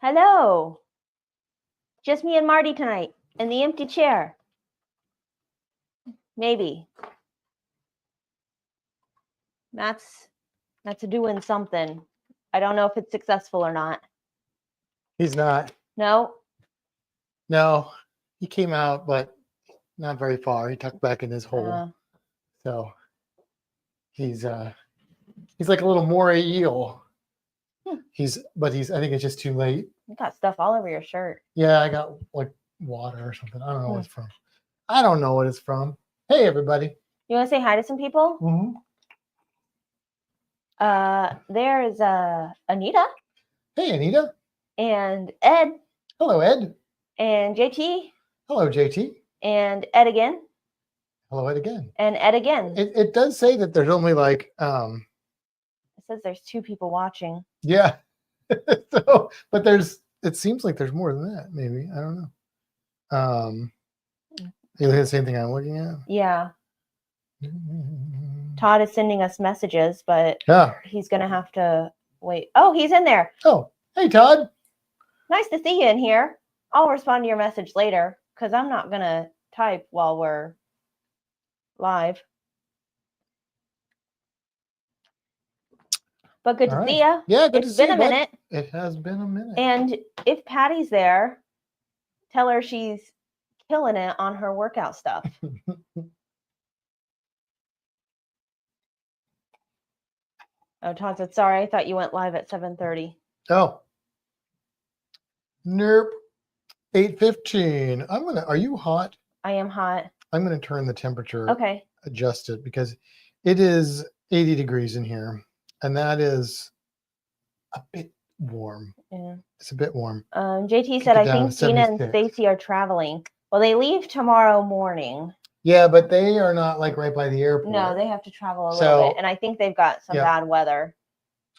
Hello. Just me and Marty tonight in the empty chair. Maybe. Matt's doing something. I don't know if it's successful or not. He's not. No? No. He came out, but not very far. He tucked back in his hole. So he's like a little moray eel. I think it's just too late. You got stuff all over your shirt. Yeah, I got like water or something. I don't know what it's from. I don't know what it's from. Hey, everybody. You want to say hi to some people? Mm-hmm. There's Anita. Hey, Anita. And Ed. Hello, Ed. And JT. Hello, JT. And Ed again. Hello, Ed again. And Ed again. It does say that there's only like It says there's 2 people watching. Yeah. But it seems like there's more than that, maybe. I don't know. You look at the same thing I'm looking at? Yeah. Todd is sending us messages, but he's going to have to wait. Oh, he's in there. Oh, hey, Todd. Nice to see you in here. I'll respond to your message later because I'm not going to type while we're live. But good to see you. Yeah, good to see you. It's been a minute. It has been a minute. And if Patty's there, tell her she's killing it on her workout stuff. Oh, Todd said, sorry, I thought you went live at 7:30. Oh. Nope. 8:15. Are you hot? I am hot. I'm going to turn the temperature. Okay. Adjust it because it is 80 degrees in here. And that is a bit warm. Yeah. It's a bit warm. JT said, I think Gina and Stacy are traveling. Well, they leave tomorrow morning. Yeah, but they are not like right by the airport. No, they have to travel a little bit. And I think they've got some bad weather.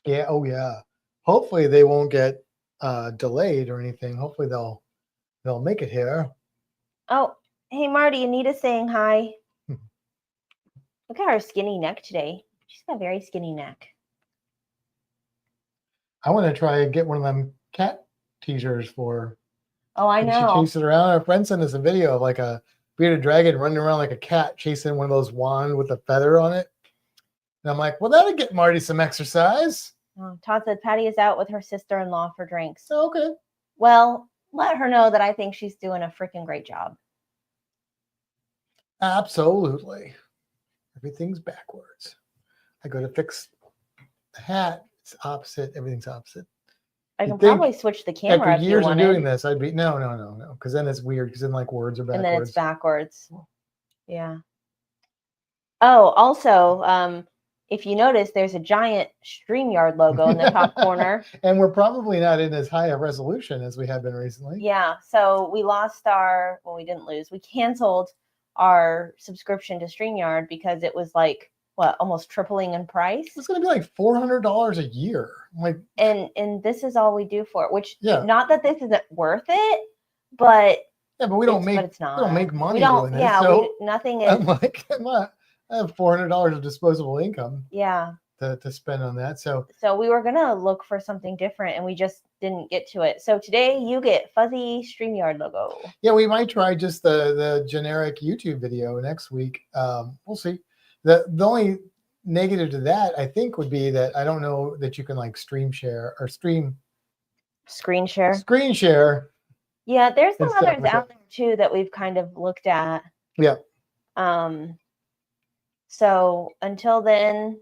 Yeah. Oh, yeah. Hopefully they won't get delayed or anything. Hopefully they'll make it here. Oh, hey, Marty, Anita's saying hi. Look at her skinny neck today. She's got a very skinny neck. I want to try and get one of them cat teasers for her. Oh, I know. She chases around. Our friend sent us a video of like a bearded dragon running around like a cat chasing one of those wands with a feather on it. And I'm like, well, that'll get Marty some exercise. Oh, Todd said Patty is out with her sister-in-law for drinks. Oh, okay. Well, let her know that I think she's doing a freaking great job. Absolutely. Everything's backwards. I go to fix the hat. It's opposite. Everything's opposite. I can probably switch the camera after years of doing this. I'd be no, because then it's weird. Because then like words are backwards. And then it's backwards. Yeah. Oh, also, if you notice, there's a giant StreamYard logo in the top corner. And we're probably not in as high a resolution as we have been recently. Yeah. So we lost we didn't lose. We canceled our subscription to StreamYard because it was like, almost tripling in price. It's going to be like $400 a year. Like, and this is all we do for it, which not that this isn't worth it, but we don't make it's not. We don't make money doing this. So nothing is. I'm like, I have $400 of disposable income. Yeah. To spend on that. So we were gonna look for something different, and we just didn't get to it. So today you get fuzzy StreamYard logo. Yeah, we might try just the generic YouTube video next week. We'll see. The only negative to that, I think, would be that I don't know that you can like screen share. Screen share. Yeah, there's some others out there too that we've kind of looked at. Yeah. So until then,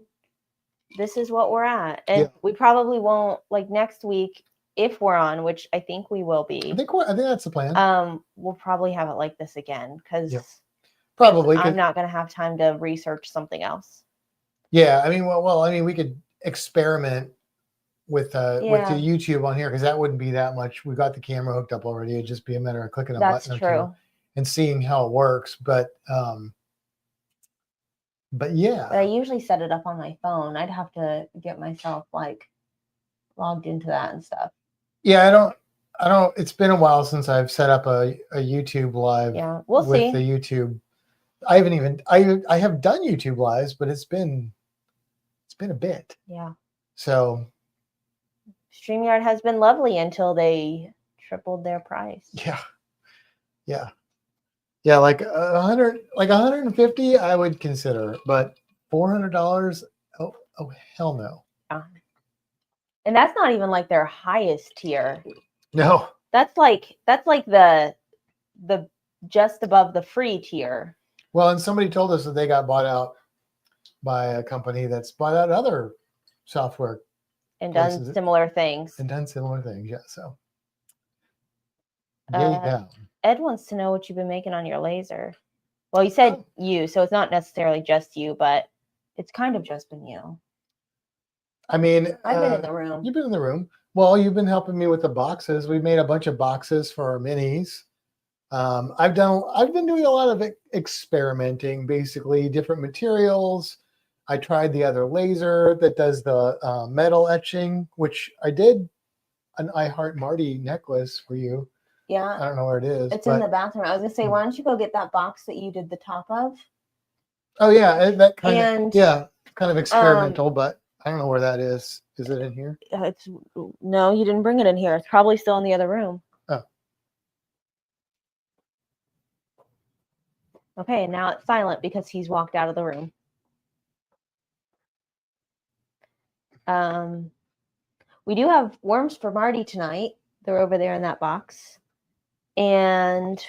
this is what we're at, and we probably won't like next week if we're on, which I think we will be. I think that's the plan. We'll probably have it like this again because. Yeah. Probably. I'm not going to have time to research something else. Yeah, I mean, we could experiment with the YouTube on here because that wouldn't be that much. We got the camera hooked up already. It'd just be a matter of clicking a button or two and seeing how it works. But yeah. But I usually set it up on my phone. I'd have to get myself like logged into that and stuff. Yeah, I don't. It's been a while since I've set up a YouTube live. Yeah, we'll see. With the YouTube. I have done YouTube lives, but it's been a bit. Yeah. So StreamYard has been lovely until they tripled their price. Yeah. Like 150, I would consider, but $400, oh hell no. And that's not even like their highest tier. No. That's like the just above the free tier. Well, and somebody told us that they got bought out by a company that's bought out other software and places done similar things. Yeah. So yay them. Ed wants to know what you've been making on your laser. Well, you said you, so it's not necessarily just you, but it's kind of just been you. I mean, I've been in the room. You've been in the room. Well, you've been helping me with the boxes. We made a bunch of boxes for our minis. I've been doing a lot of experimenting, basically different materials. I tried the other laser that does the metal etching, which I did an I Heart Marty necklace for you. Yeah. I don't know where it is. It's in the bathroom. I was gonna say, why don't you go get that box that you did the top of? Oh yeah, that kind of experimental, but I don't know where that is. Is it in here? No, you didn't bring it in here. It's probably still in the other room. Oh. Okay, and now it's silent because he's walked out of the room. We do have worms for Marty tonight. They're over there in that box. And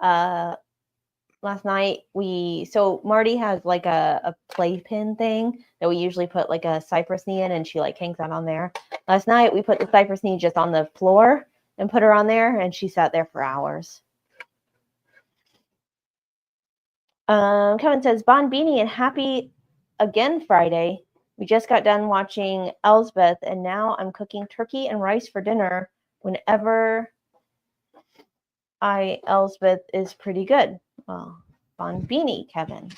last night Marty has like a playpen thing that we usually put like a cypress knee in, and she like hangs out on there. Last night we put the cypress knee just on the floor and put her on there, and she sat there for hours. Kevin says, Bon Beanie and happy again Friday. We just got done watching Elsbeth, and now I'm cooking turkey and rice for dinner whenever Elsbeth is pretty good. Well, Bon Beanie, Kevin.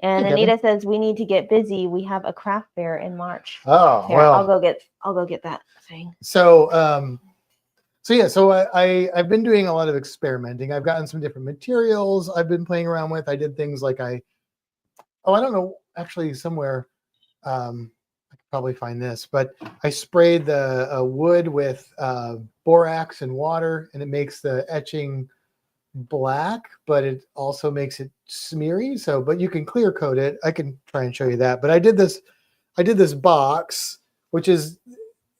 And hey, Anita says we need to get busy. We have a craft fair in March. Oh, here, well, I'll go get that thing. So I've been doing a lot of experimenting. I've gotten some different materials I've been playing around with. I did things like I don't know, actually somewhere I could probably find this, but I sprayed the wood with borax and water, and it makes the etching black, but it also makes it smeary. So, but you can clear coat it. I can try and show you that. But I did this box, which is,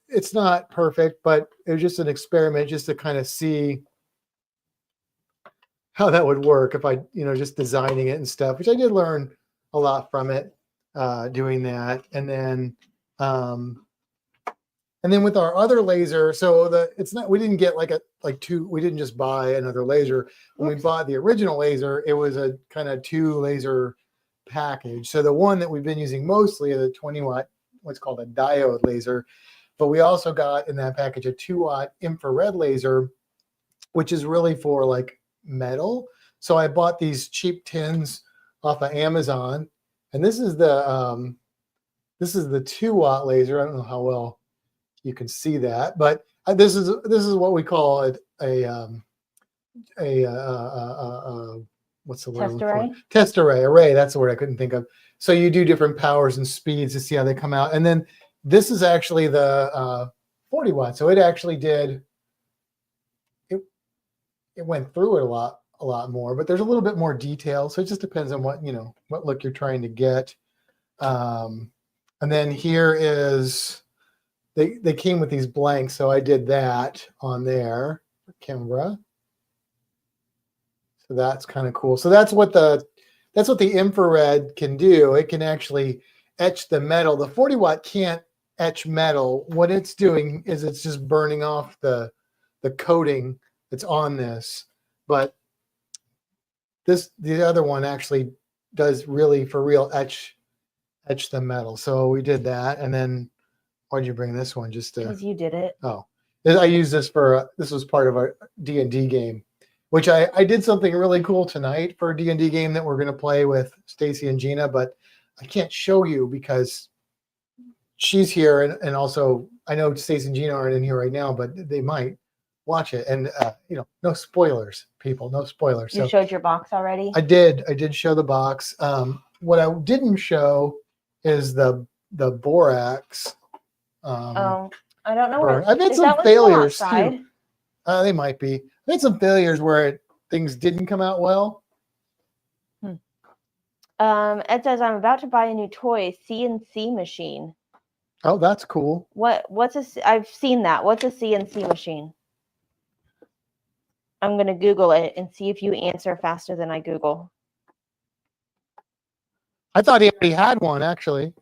it's not perfect, but it was just an experiment just to kind of see how that would work if I, just designing it and stuff, which I did learn a lot from it, doing that. And then with our other laser, so we didn't get we didn't just buy another laser. When we bought the original laser, it was a kind of 2 laser package. So the one that we've been using mostly is a 20 watt, what's called a diode laser. But we also got in that package a 2 watt infrared laser, which is really for like metal. So I bought these cheap tins off of Amazon, and this is the 2 watt laser. I don't know how well you can see that, but this is what we call it what's the word? Test array? Test array. That's the word I couldn't think of. So you do different powers and speeds to see how they come out. And then this is actually the 40 watts. So it actually did, it went through it a lot more, but there's a little bit more detail. So it just depends on what look you're trying to get. And then here is, they came with these blanks. So I did that on there for Kimbra. So that's kind of cool. So that's what the infrared can do. It can actually etch the metal. The 40 watt can't etch metal. What it's doing is it's just burning off the coating that's on this. But the other one actually does really for real etch the metal. So we did that. And then why'd you bring this one? Just because you did it. Oh, I used this this was part of our D&D game, which I did something really cool tonight for a D&D game that we're going to play with Stacy and Gina, but I can't show you because she's here. And also I know Stacy and Gina aren't in here right now, but they might watch it. And, no spoilers, people, no spoilers. You showed your box already? I did show the box. What I didn't show is the borax. I don't know. burn. I've had Is some that one still failures outside? too. They might be. I've had some failures where things didn't come out well. Ed says, I'm about to buy a new toy CNC machine. Oh, that's cool. I've seen that. What's a CNC machine? I'm going to Google it and see if you answer faster than I Google. I thought he already had one, actually.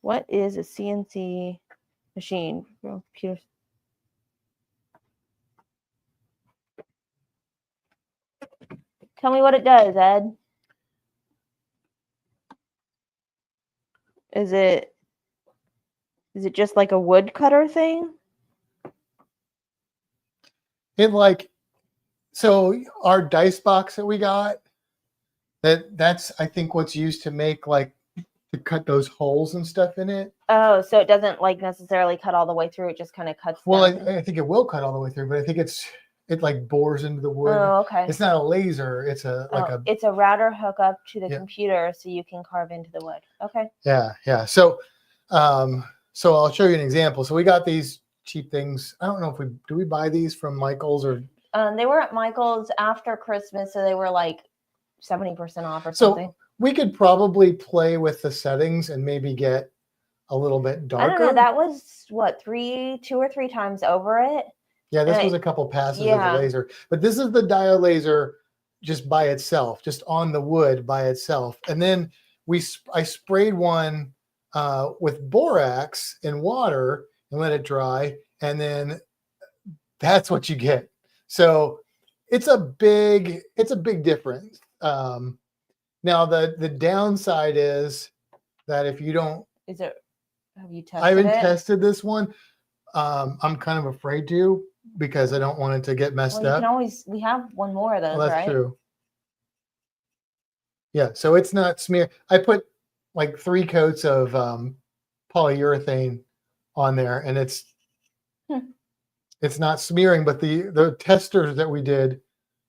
What is a CNC machine? Computer. Tell me what it does, Ed. Is it just like a woodcutter thing? So our dice box that we got, that's I think what's used to make to cut those holes and stuff in it. Oh, so it doesn't necessarily cut all the way through. It just kind of cuts. Well, down. I think it will cut all the way through, but I think it bores into the wood. Oh, okay. It's not a laser. It's it's a router hookup to the computer, so you can carve into the wood. Okay. Yeah. So I'll show you an example. So we got these cheap things. I don't know if do we buy these from Michael's or? They were at Michael's after Christmas, so they were like 70% off or something. So we could probably play with the settings and maybe get a little bit darker. I don't know. That was what, 2 or 3 times over it. Yeah, this was a couple passes of the laser, but this is the diode laser just by itself, just on the wood by itself. And then I sprayed one with borax in water and let it dry, and then that's what you get. So it's a big difference. Now the downside is that if you don't, have you tested I haven't tested this one. I'm kind of afraid to, because I don't want it to get messed up. We have one more of those, well, that's right? true. Yeah, so it's not smeared. I put like 3 coats of polyurethane on there, and it's not smearing, but the testers that we did,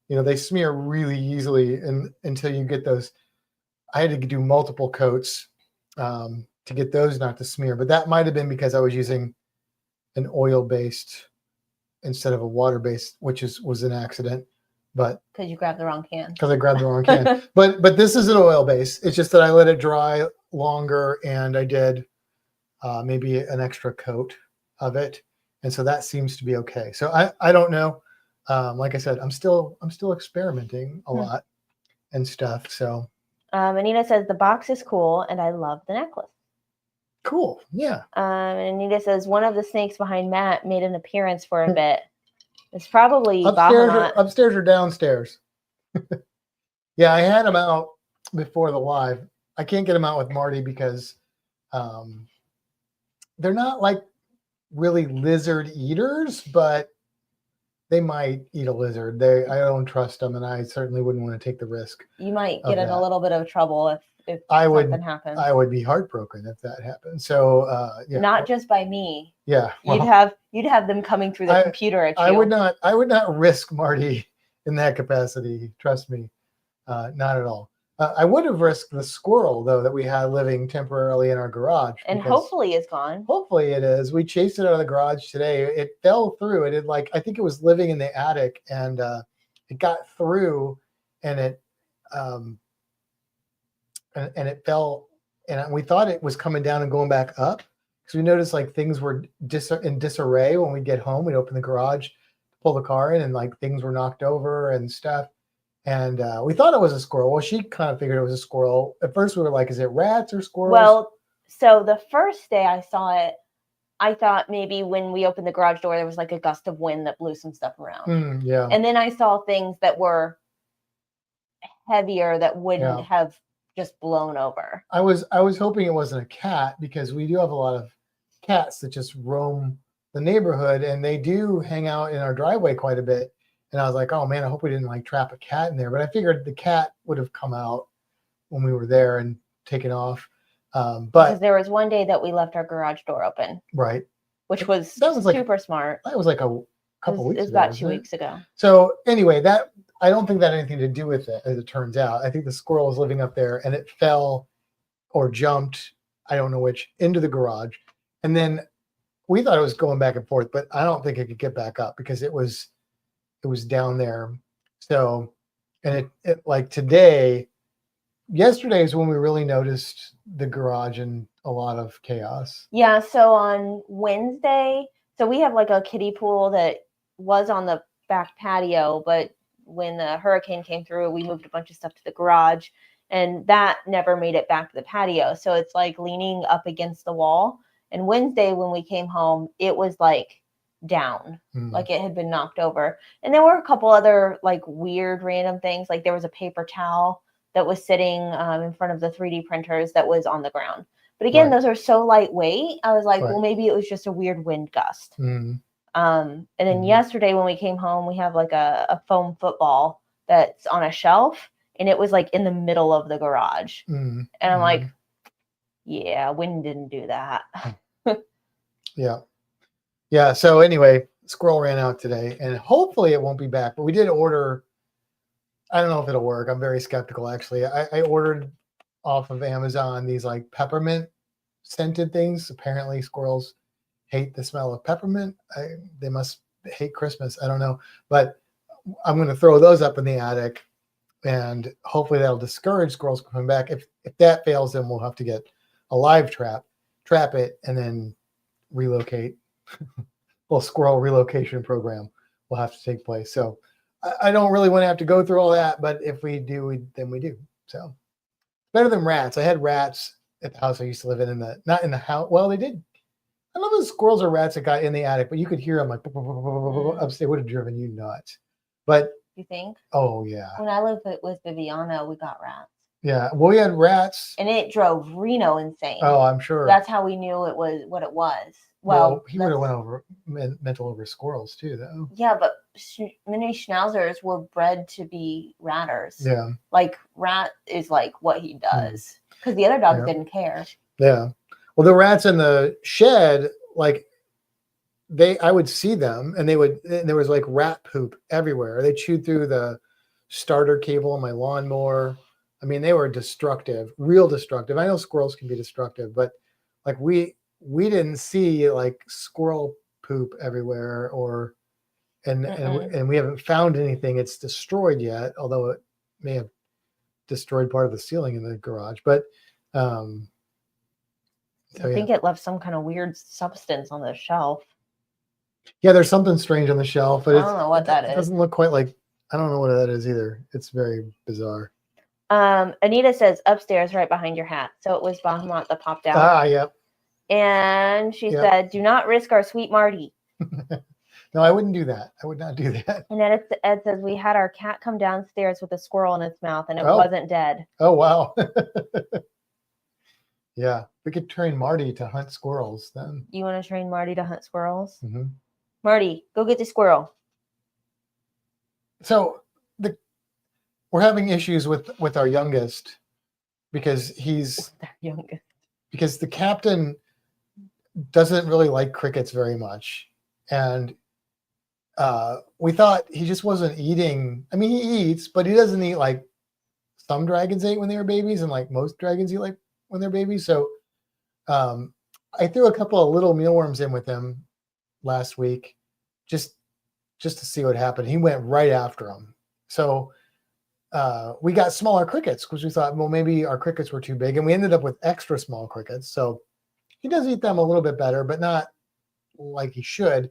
they smear really easily, and until you get those. I had to do multiple coats to get those not to smear, but that might have been because I was using an oil-based instead of a water-based, which was an accident. But because you grabbed the wrong can. Because I grabbed the wrong can. But this is an oil base. It's just that I let it dry longer, and I did maybe an extra coat of it, and so that seems to be okay. So I don't know. Like I said, I'm still experimenting a lot and stuff. So Anita says the box is cool, and I love the necklace. Cool. Yeah. And Anita says one of the snakes behind Matt made an appearance for a bit. It's probably upstairs or downstairs. Yeah, I had him out before the live. I can't get him out with Marty because they're not like really lizard eaters, but they might eat a lizard. I don't trust them, and I certainly wouldn't want to take the risk. You might get in a little bit of trouble if something happens. I would be heartbroken if that happened. So yeah. Not just by me. Yeah. Well, you'd have them coming through the computer at you. I would not risk Marty in that capacity. Trust me. Not at all. I would have risked the squirrel, though, that we had living temporarily in our garage. And hopefully it's gone. Hopefully it is. We chased it out of the garage today. It fell through. It had I think it was living in the attic, and it got through, and it it fell, and we thought it was coming down and going back up, because we noticed things were in disarray when we get home. We'd open the garage, pull the car in, and things were knocked over and stuff. And we thought it was a squirrel. Well, she kind of figured it was a squirrel. At first, we were like, is it rats or squirrels? Well, so the first day I saw it, I thought maybe when we opened the garage door, there was a gust of wind that blew some stuff around. Yeah. And then I saw things that were heavier that wouldn't have just blown over. I was hoping it wasn't a cat, because we do have a lot of cats that just roam the neighborhood, and they do hang out in our driveway quite a bit. And I was like, oh man, I hope we didn't trap a cat in there. But I figured the cat would have come out when we were there and taken off. But because there was one day that we left our garage door open. Right. Which was super smart. That was a couple weeks ago. It was about 2 weeks ago. So anyway, I don't think that had anything to do with it, as it turns out. I think the squirrel was living up there and it fell or jumped, I don't know which, into the garage. And then we thought it was going back and forth, but I don't think it could get back up because it was down there. So, and it like yesterday is when we really noticed the garage and a lot of chaos. Yeah, so on Wednesday, so we have like a kiddie pool that was on the back patio, but when the hurricane came through, we moved a bunch of stuff to the garage, and that never made it back to the patio. So it's like leaning up against the wall. And Wednesday, when we came home, it was like down, like it had been knocked over. And there were a couple other like weird random things. Like there was a paper towel that was sitting in front of the 3D printers that was on the ground. But again, those are so lightweight. I was like, well, maybe it was just a weird wind gust. And then yesterday when we came home, we have like a foam football that's on a shelf, and it was like in the middle of the garage. And I'm like, yeah, wind didn't do that. Yeah. So anyway, squirrel ran out today, and hopefully it won't be back. But we did order. I don't know if it'll work. I'm very skeptical, actually. I ordered off of Amazon these like peppermint scented things. Apparently, squirrels hate the smell of peppermint. They must hate Christmas. I don't know, but I'm going to throw those up in the attic, and hopefully that'll discourage squirrels coming back. If that fails, then we'll have to get a live trap it, and then relocate. Little squirrel relocation program will have to take place. So I don't really want to have to go through all that, but if we do, then we do. So better than rats. I had rats at the house I used to live in not in the house. Well, they did. I don't know if squirrels or rats that got in the attic, but you could hear them like upstairs. Would have driven you nuts. But you think? Oh yeah. When I lived with Viviana, we got rats. Yeah, well, we had rats, and it drove Reno insane. Oh, I'm sure. That's how we knew it was what it was. Well, he would have went mental over squirrels too, though. Yeah, but mini schnauzers were bred to be ratters. Yeah, like rat is like what he does because the other dogs didn't care. Yeah, well, the rats in the shed, like I would see them, and there was like rat poop everywhere. They chewed through the starter cable on my lawnmower. I mean, they were destructive, real destructive. I know squirrels can be destructive, but like we didn't see like squirrel poop everywhere, and we haven't found anything it's destroyed yet, although it may have destroyed part of the ceiling in the garage. But I think it left some kind of weird substance on the shelf. Yeah, there's something strange on the shelf, but I don't know what that is. It doesn't look quite like, I don't know what that is either. It's very bizarre. Anita says upstairs right behind your hat. So it was Bahamut that popped out. Ah, yep. And she said, do not risk our sweet Marty. No, I wouldn't do that. I would not do that. And then Ed says, we had our cat come downstairs with a squirrel in its mouth and it wasn't dead. Oh, wow. Yeah, we could train Marty to hunt squirrels then. You want to train Marty to hunt squirrels? Mm-hmm. Marty, go get the squirrel. So we're having issues with our youngest because because the captain doesn't really like crickets very much. And we thought he just wasn't eating. I mean, he eats, but he doesn't eat like some dragons ate when they were babies, and like most dragons eat like when they're babies. So I threw a couple of little mealworms in with him last week just to see what happened. He went right after them. So we got smaller crickets because we thought, well, maybe our crickets were too big, and we ended up with extra small crickets. So he does eat them a little bit better, but not like he should.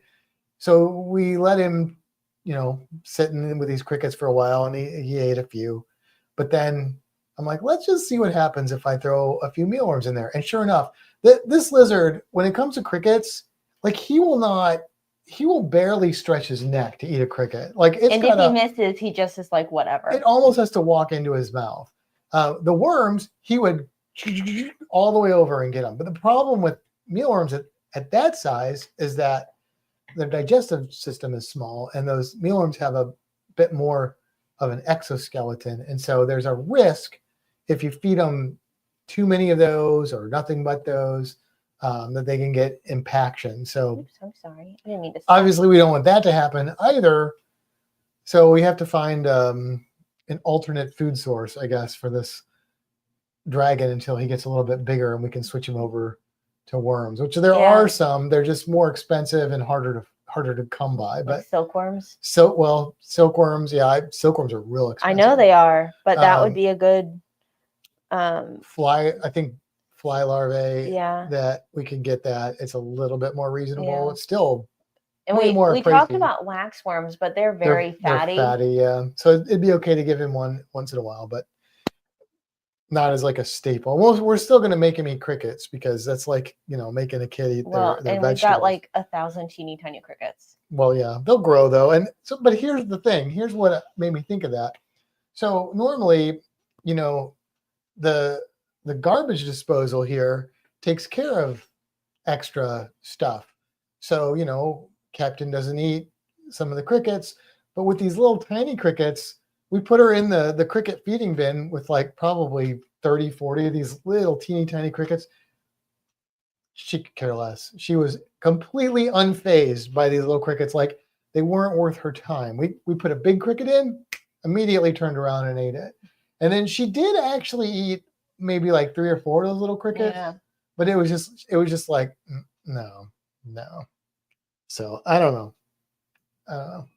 So we let him, sit in with these crickets for a while, and he ate a few. But then I'm like, let's just see what happens if I throw a few mealworms in there. And sure enough, this lizard, when it comes to crickets, like he will barely stretch his neck to eat a cricket. Like if he misses, he just is like, whatever. It almost has to walk into his mouth. The worms, he would all the way over and get them. But the problem with mealworms at that size is that their digestive system is small, and those mealworms have a bit more of an exoskeleton. And so there's a risk if you feed them too many of those or nothing but those, that they can get impaction. So oops, I'm sorry. I didn't mean to. Obviously, we don't want that to happen either. So we have to find an alternate food source, I guess, for this dragon until he gets a little bit bigger and we can switch him over to worms, which there are some. They're just more expensive and harder to come by. But like silkworms. Silkworms, yeah, silkworms are real expensive. I know they are, but that would be a good fly. I think fly larvae. Yeah, that we can get that. It's a little bit more reasonable. Yeah. It's still and way more we talked about waxworms, but they're very fatty. They're fatty, yeah. So it'd be okay to give him one once in a while, but not as like a staple. Well, we're still going to make him eat crickets because that's like, making a kid eat their and vegetables. we've got like 1,000 teeny tiny crickets. Well, yeah, they'll grow though. And so, but here's the thing. Here's what made me think of that. So normally, the garbage disposal here takes care of extra stuff. So, Captain doesn't eat some of the crickets, but with these little tiny crickets, we put her in the cricket feeding bin with like probably 30, 40 of these little teeny tiny crickets. She could care less. She was completely unfazed by these little crickets. Like they weren't worth her time. We put a big cricket in, immediately turned around and ate it. And then she did actually eat maybe like 3 or 4 of those little crickets. Yeah. But it was just like, no. So I don't know.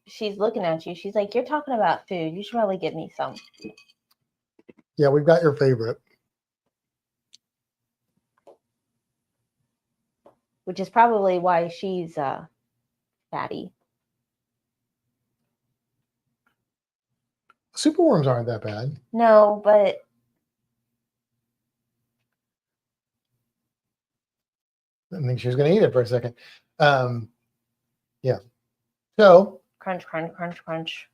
She's looking at you. She's like, you're talking about food. You should probably give me some. Yeah, we've got your favorite. Which is probably why she's fatty. Superworms aren't that bad. No, but I think she was going to eat it for a second. Yeah. So crunch, crunch, crunch, crunch.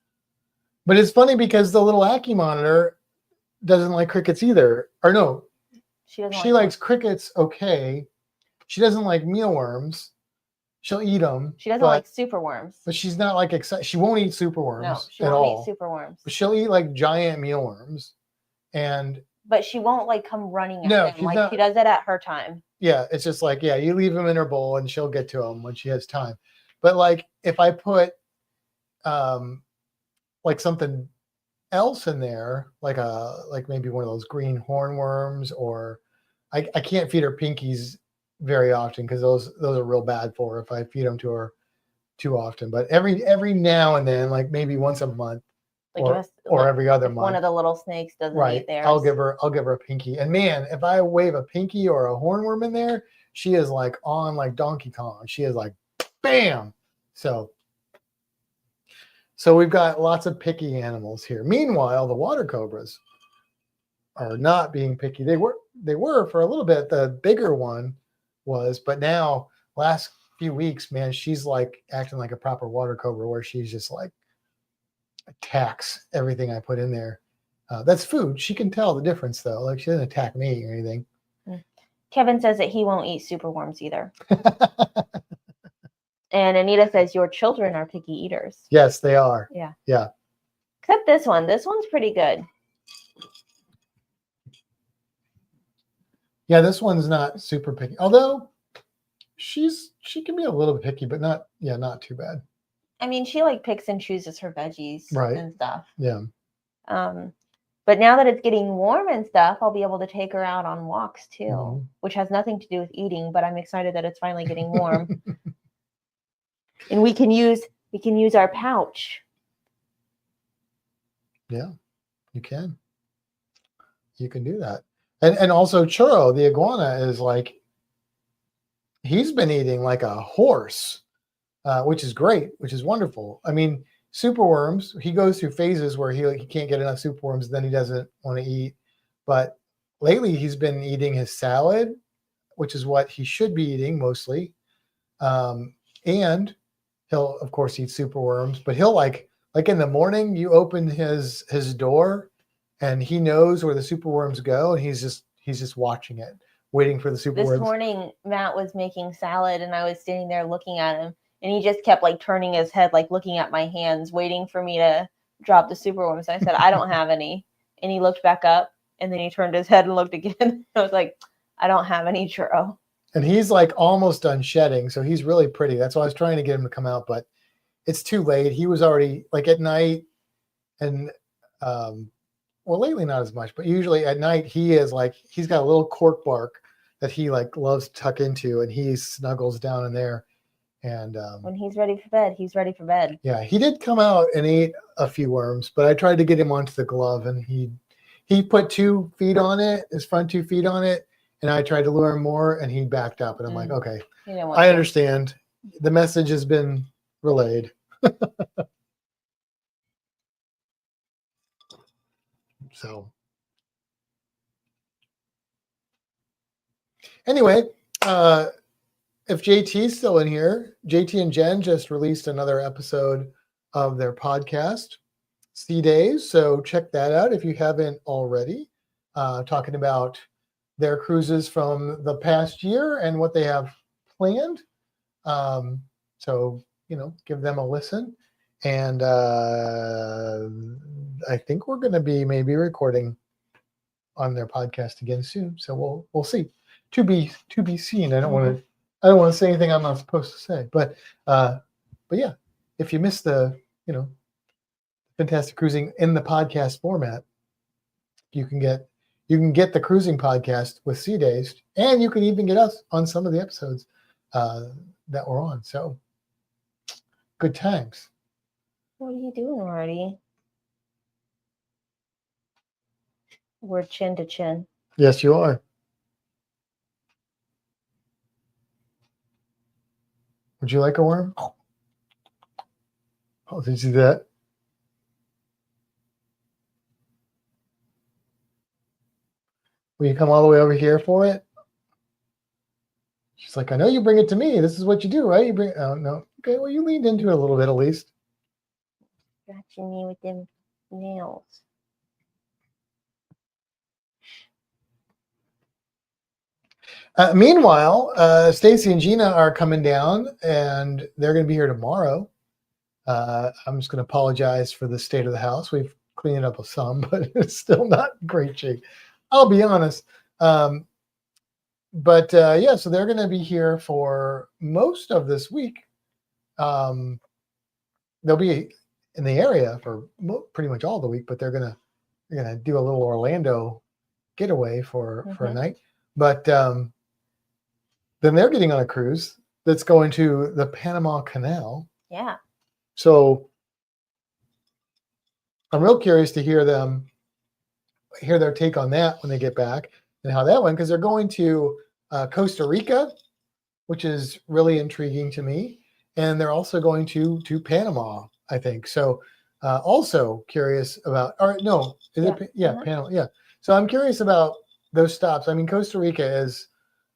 But it's funny because the little Ackie monitor doesn't like crickets either. Or no, she likes crickets. Okay. She doesn't like mealworms. She'll eat them. She doesn't like superworms. But she's not like excited. She won't eat superworms no, she at won't all. eat superworms. But she'll eat like giant mealworms. But she won't like come running at them. Like not, she does it at her time. Yeah, it's just like, yeah, you leave them in her bowl and she'll get to them when she has time. But like if I put like something else in there, like maybe one of those green hornworms, or I can't feed her pinkies very often because those are real bad for her if I feed them to her too often. But every now and then, like maybe once a month, or every other month, one of the little snakes doesn't eat theirs. I'll give her a pinky. And man, if I wave a pinky or a hornworm in there, she is like on like Donkey Kong. She is like, bam. So we've got lots of picky animals here. Meanwhile, the water cobras are not being picky. They were for a little bit. The bigger one was, but now last few weeks, man, she's like acting like a proper water cobra where she's just like attacks everything I put in there. That's food. She can tell the difference though. Like she doesn't attack me or anything. Kevin says that he won't eat superworms either. And Anita says your children are picky eaters. Yes, they are. Yeah. Yeah. Except this one. This one's pretty good. Yeah, this one's not super picky. Although she can be a little bit picky, but not too bad. I mean, she like picks and chooses her veggies and stuff. Yeah. But now that it's getting warm and stuff, I'll be able to take her out on walks too, which has nothing to do with eating, but I'm excited that it's finally getting warm. And we can use our pouch. Yeah, you can. You can do that. And also Churro, the iguana, is like, he's been eating like a horse, which is great, which is wonderful. I mean, superworms, he goes through phases where he can't get enough superworms, then he doesn't want to eat. But lately he's been eating his salad, which is what he should be eating mostly. And he'll of course eat superworms, but he'll like in the morning, you open his door and he knows where the superworms go, and he's just watching it, waiting for the superworms. This morning, Matt was making salad, and I was sitting there looking at him, and he just kept like turning his head, like looking at my hands, waiting for me to drop the superworms. I said, I don't have any. And he looked back up, and then he turned his head and looked again. I was like, I don't have any, Churro. And he's like almost done shedding, so he's really pretty. That's why I was trying to get him to come out, but it's too late. He was already like at night, and well, lately not as much, but usually at night he is like he's got a little cork bark that he like loves to tuck into, and he snuggles down in there. And when he's ready for bed, he's ready for bed. Yeah, he did come out and ate a few worms, but I tried to get him onto the glove, and he put 2 feet on it, his front 2 feet on it, and I tried to lure him more, and he backed up. And I'm like, okay, I understand. The message has been relayed. So anyway, if JT's still in here, JT and Jen just released another episode of their podcast, Sea Days. So check that out if you haven't already. Talking about their cruises from the past year and what they have planned. So, give them a listen. And I think we're going to be maybe recording on their podcast again soon. So we'll see. To be seen. I don't want to say anything I'm not supposed to say. But yeah, if you missed the Fantastic Cruising in the podcast format, you can get the cruising podcast with Sea Days, and you can even get us on some of the episodes that we're on. So good times. What are you doing, Marty? We're chin to chin. Yes, you are. Would you like a worm? Oh, did you see that? Will you come all the way over here for it? She's like, I know you bring it to me. This is what you do, right? You bring. Oh no. Okay. Well, you leaned into it a little bit at least. Scratching me with them nails. Meanwhile, Stacy and Gina are coming down, and they're going to be here tomorrow. I'm just going to apologize for the state of the house. We've cleaned it up some, but it's still not great shape. I'll be honest. But yeah, so they're going to be here for most of this week. They'll be in the area for pretty much all the week, but they're gonna do a little Orlando getaway for a night. But then they're getting on a cruise that's going to the Panama Canal. Yeah. So I'm real curious to hear their take on that when they get back and how that went, because they're going to Costa Rica, which is really intriguing to me, and they're also going to Panama, I think. So also curious about. All right, no, is it? Yeah, Panama. Yeah. So I'm curious about those stops. I mean, Costa Rica is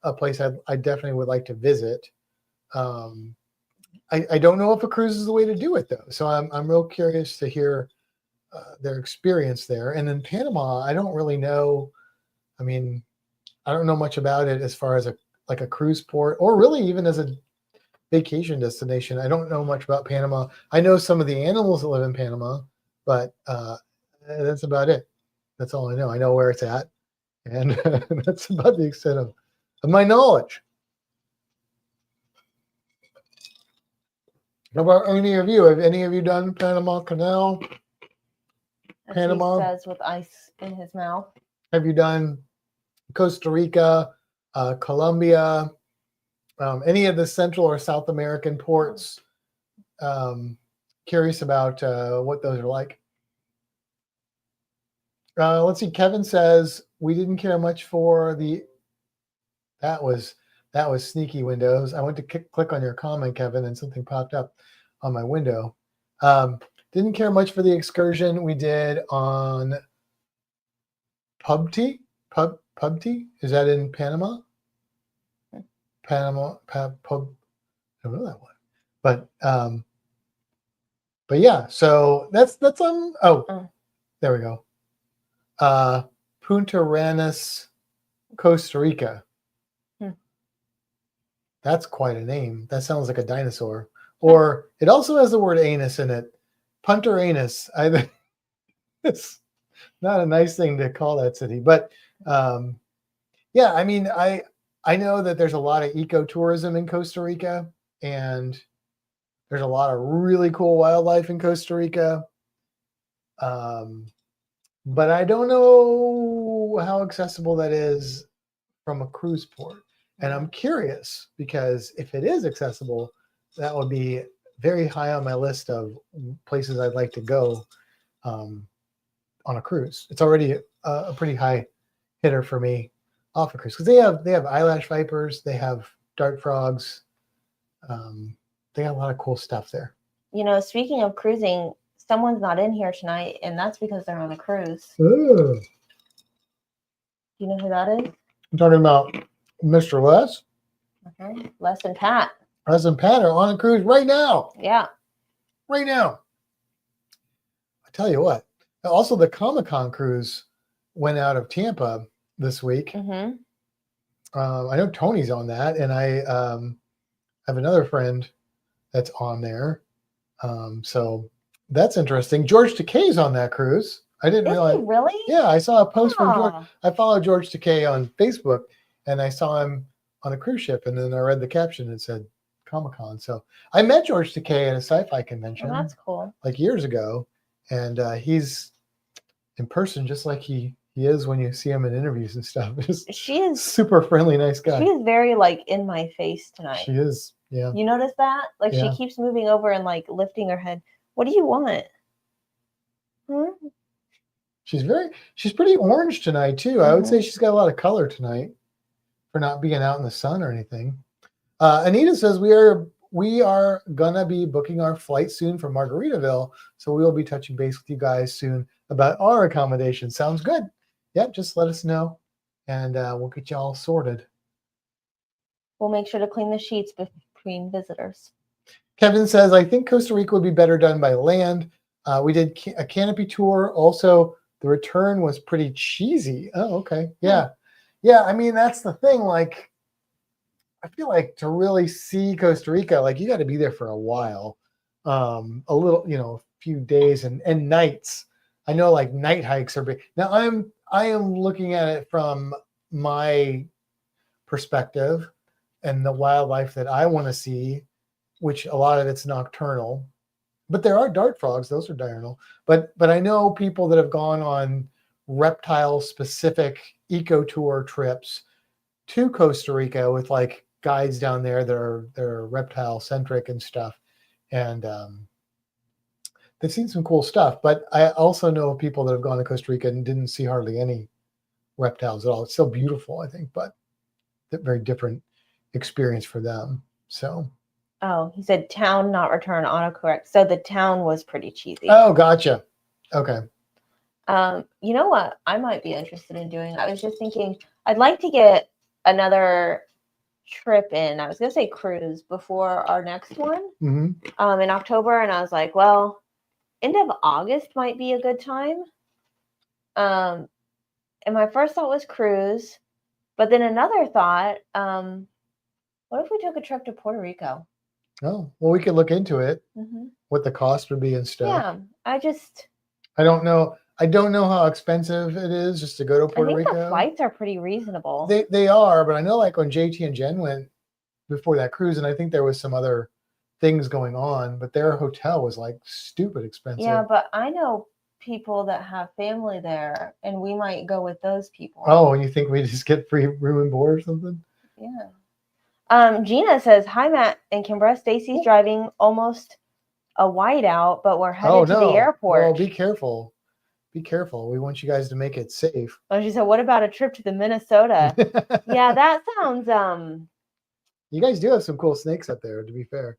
a place I definitely would like to visit. I don't know if a cruise is the way to do it though. So I'm real curious to hear their experience there. And then Panama, I don't really know. I mean, I don't know much about it as far as a cruise port, or really even as a vacation destination. I don't know much about Panama. I know some of the animals that live in Panama, but that's about it. That's all I know. I know where it's at, and that's about the extent of my knowledge. How about any of you? Have any of you done Panama Canal? As Panama? he says with ice in his mouth. Have you done Costa Rica, Colombia, any of the Central or South American ports? Curious about what those are like. Let's see. Kevin says we didn't care much for the. That was sneaky Windows. I went to click on your comment, Kevin, and something popped up on my window. Didn't care much for the excursion we did on Pubti. Is that in Panama? Panama pub. I don't know that one, but yeah. So that's on. Oh, there we go. Punta Arenas, Costa Rica. That's quite a name. That sounds like a dinosaur. Or it also has the word anus in it. Punta Arenas. It's not a nice thing to call that city. But yeah, I mean, I know that there's a lot of ecotourism in Costa Rica, and There's a lot of really cool wildlife in Costa Rica. But I don't know how accessible that is from a cruise port. And I'm curious because if it is accessible, that would be very high on my list of places I'd like to go on a cruise. It's already a pretty high hitter for me off a cruise because they have eyelash vipers, they have dart frogs, they got a lot of cool stuff there. You know, speaking of cruising, someone's not in here tonight, and that's because they're on a cruise. Ooh. Do you know who that is? I'm talking about Mr. Les. Okay. Les and Pat. Les and Pat are on a cruise right now. Yeah. Right now. I tell you what. Also, the Comic-Con cruise went out of Tampa this week. Mm-hmm. I know Tony's on that, and I have another friend that's on there. So that's interesting. George Takei's on that cruise. I didn't realize. He really? Yeah, I saw a post from George. I follow George Takei on Facebook, and I saw him on a cruise ship, and then I read the caption and it said Comic-Con. So I met George Takei at a sci-fi convention. Oh, that's cool. Like years ago, and he's in person just like he is when you see him in interviews and stuff. She is super friendly, nice guy. She is very like in my face tonight. She is, yeah. You notice that? Like she keeps moving over and like lifting her head. What do you want? She's pretty orange tonight too. Mm-hmm. I would say she's got a lot of color tonight for not being out in the sun or anything. Anita says we are gonna be booking our flight soon from Margaritaville, so we will be touching base with you guys soon about our accommodation. Sounds good. Yep, just let us know, and we'll get you all sorted. We'll make sure to clean the sheets between visitors. Kevin says, I think Costa Rica would be better done by land. We did a canopy tour. Also, the return was pretty cheesy. Oh, okay. Yeah. Yeah, I mean, that's the thing. Like, I feel like to really see Costa Rica, like you got to be there for a while, a little, a few days and nights. I know like night hikes are big. Now I am looking at it from my perspective and the wildlife that I want to see, which a lot of it's nocturnal, but there are dart frogs. Those are diurnal. But I know people that have gone on reptile specific eco tour trips to Costa Rica with like guides down there that are reptile centric and stuff. And they've seen some cool stuff, but I also know people that have gone to Costa Rica and didn't see hardly any reptiles at all. It's still beautiful, I think, but very different experience for them. So. Oh, he said town, not return, autocorrect. So the town was pretty cheesy. Oh, gotcha. Okay. You know what I might be interested in doing? I was just thinking I'd like to get another trip in. I was going to say cruise before our next one in October. And I was like, well, end of August might be a good time. And my first thought was cruise. But then another thought, what if we took a trip to Puerto Rico? Oh, well, we could look into it, what the cost would be and stuff. Yeah, I don't know. I don't know how expensive it is just to go to Puerto Rico. The flights are pretty reasonable. They are, but I know like when JT and Jen went before that cruise, and I think there was some other things going on, but their hotel was like stupid expensive. Yeah, but I know people that have family there, and we might go with those people. Oh, you think we just get free room and board or something? Yeah. Gina says, hi, Matt and Kimbra. Stacy's driving almost a whiteout, but we're headed to the airport. Well, be careful. Be careful. We want you guys to make it safe. Oh, she said, what about a trip to the Minnesota? Yeah, that sounds... You guys do have some cool snakes up there, to be fair.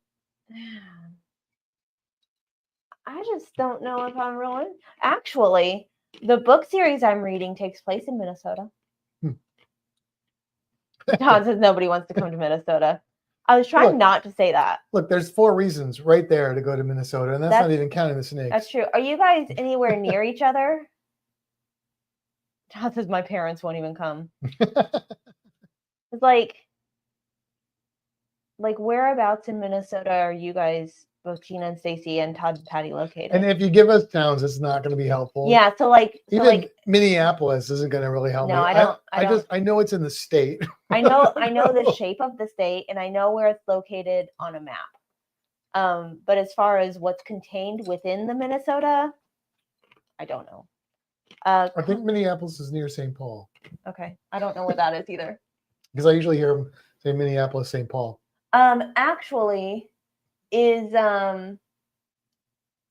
I just don't know if I'm really... Actually, the book series I'm reading takes place in Minnesota. Todd says nobody wants to come to Minnesota. I was trying not to say that. Look, there's 4 reasons right there to go to Minnesota, and that's not even counting the snakes. That's true. Are you guys anywhere near each other? Todd says my parents won't even come. It's like whereabouts in Minnesota are you guys, both Gina and Stacy and Todd and Patty, located? And if you give us towns, it's not going to be helpful. Yeah, even Minneapolis isn't going to really help me. I know it's in the state. I know the shape of the state, and I know where it's located on a map. But as far as what's contained within the Minnesota, I don't know. I think Minneapolis is near St. Paul. Okay, I don't know where that is either. Because I usually hear them say Minneapolis, St. Paul. Actually, is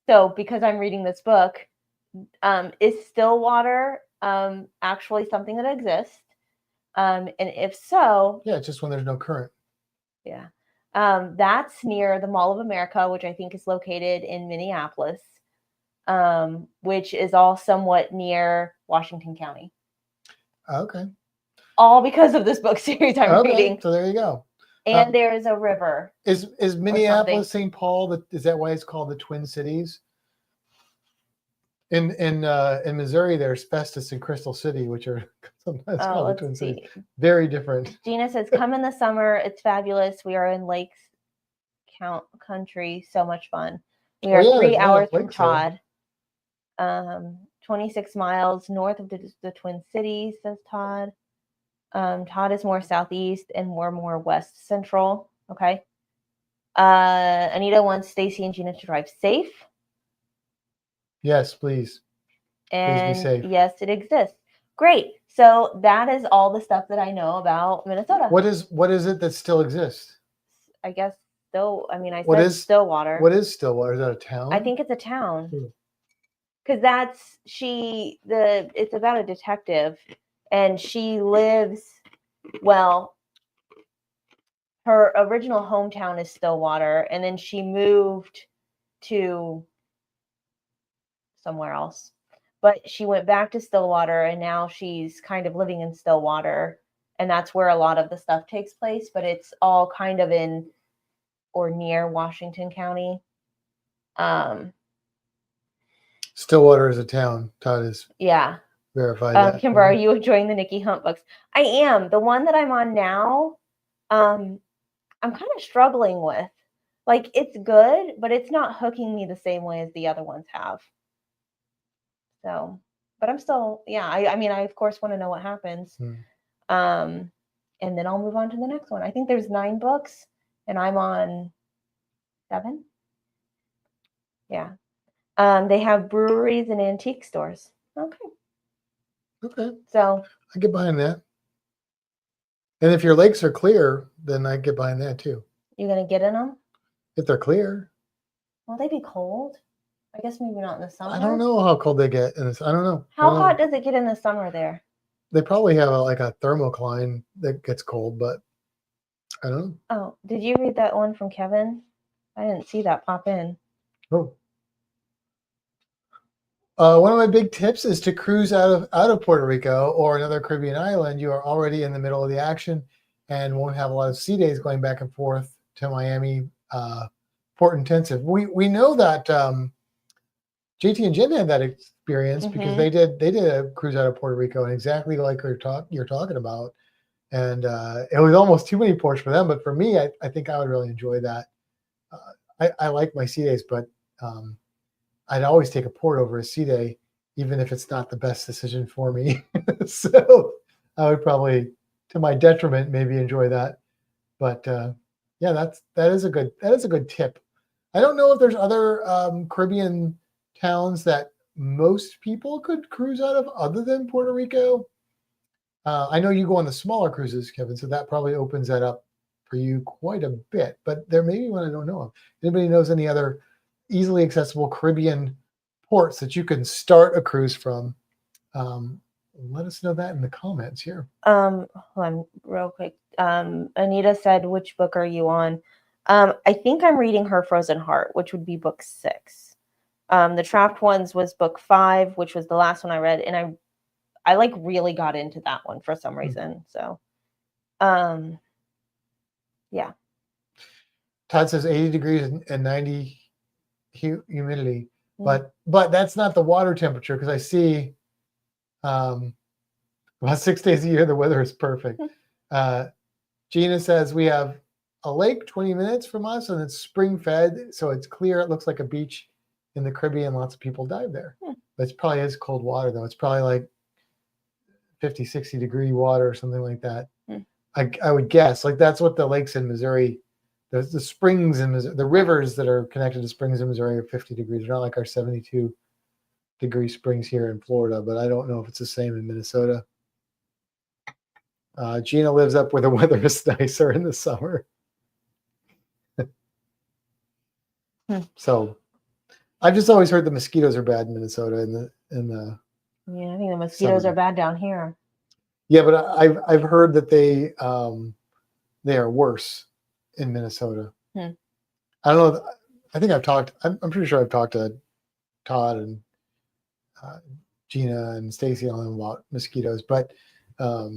so because I'm reading this book, is Stillwater actually something that exists? And if so, yeah, just when there's no current. Yeah, that's near the Mall of America, which I think is located in Minneapolis, which is all somewhat near Washington County. Okay. All because of this book series I'm reading. So there you go. And there is a river. Is Minneapolis St. Paul? Is that why it's called the Twin Cities? In Missouri, there's Festus and Crystal City, which are sometimes called the Twin Cities. Very different. Gina says, "Come in the summer. It's fabulous. We are in Lakes Country. So much fun. We are 3 hours from Todd. 26 miles north of the Twin Cities," says Todd. Todd is more southeast and more west central. Okay. Anita wants Stacy and Gina to drive safe. Yes, please. And please be safe. Yes, it exists. Great. So that is all the stuff that I know about Minnesota. What is it that still exists? I guess still. I mean, I said Stillwater. What is Stillwater? Is that a town? I think it's a town. Because it's about a detective, and she lives. Well, her original hometown is Stillwater, and then she moved to somewhere else. But she went back to Stillwater, and now she's kind of living in Stillwater, and that's where a lot of the stuff takes place, but it's all kind of in or near Washington County. Stillwater is a town. Todd is verified that. Kimber, are you enjoying the Nikki Hunt books? I am. The one that I'm on now, I'm kind of struggling with. Like, it's good, but it's not hooking me the same way as the other ones have. So, but I'm still, I mean, I of course want to know what happens. And then I'll move on to the next one. I think there's 9 books and I'm on 7. Yeah. They have breweries and antique stores. Okay. So I get behind that. And if your lakes are clear, then I get behind that too. You're going to get in them? If they're clear. Will they be cold? I guess maybe not in the summer. I don't know how cold they get in this. I don't know. How hot does it get in the summer there? They probably have a thermocline that gets cold, but I don't know. Oh, did you read that one from Kevin? I didn't see that pop in. Oh. One of my big tips is to cruise out of Puerto Rico or another Caribbean island. You are already in the middle of the action and won't have a lot of sea days going back and forth to Miami, port intensive. We know that JT and Jen had that experience because they did a cruise out of Puerto Rico, and exactly like you're talking about. And it was almost too many ports for them, but for me, I think I would really enjoy that. I like my sea days, but I'd always take a port over a sea day, even if it's not the best decision for me. So I would probably, to my detriment, maybe enjoy that. But that is a good tip. I don't know if there's other Caribbean towns that most people could cruise out of other than Puerto Rico. I know you go on the smaller cruises, Kevin, so that probably opens that up for you quite a bit. But there may be one I don't know of. Anybody knows any other easily accessible Caribbean ports that you can start a cruise from? Let us know that in the comments here. Hold on real quick. Anita said, which book are you on? I think I'm reading Her Frozen Heart, which would be book 6. The Trapped Ones was book 5, which was the last one I read, and I like really got into that one for some reason. So yeah. Todd says 80 degrees and 90 humidity, but that's not the water temperature, because I see about 6 days a year the weather is perfect. Gina says we have a lake 20 minutes from us, and it's spring fed, so it's clear. It looks like a beach in the Caribbean. Lots of people dive there. But it probably is cold water, though. It's probably like 50, 60 degree water or something like that. I would guess. Like, that's what the lakes in Missouri the springs in Missouri, the rivers that are connected to springs in Missouri are 50 degrees. They're not like our 72-degree springs here in Florida, but I don't know if it's the same in Minnesota. Gina lives up where the weather is nicer in the summer. So I've just always heard the mosquitoes are bad in Minnesota Yeah, I think the mosquitoes are bad down here. Yeah, but I've heard that they are worse in Minnesota. I don't know. I think I'm pretty sure I've talked to Todd and Gina and Stacy on them about mosquitoes, but I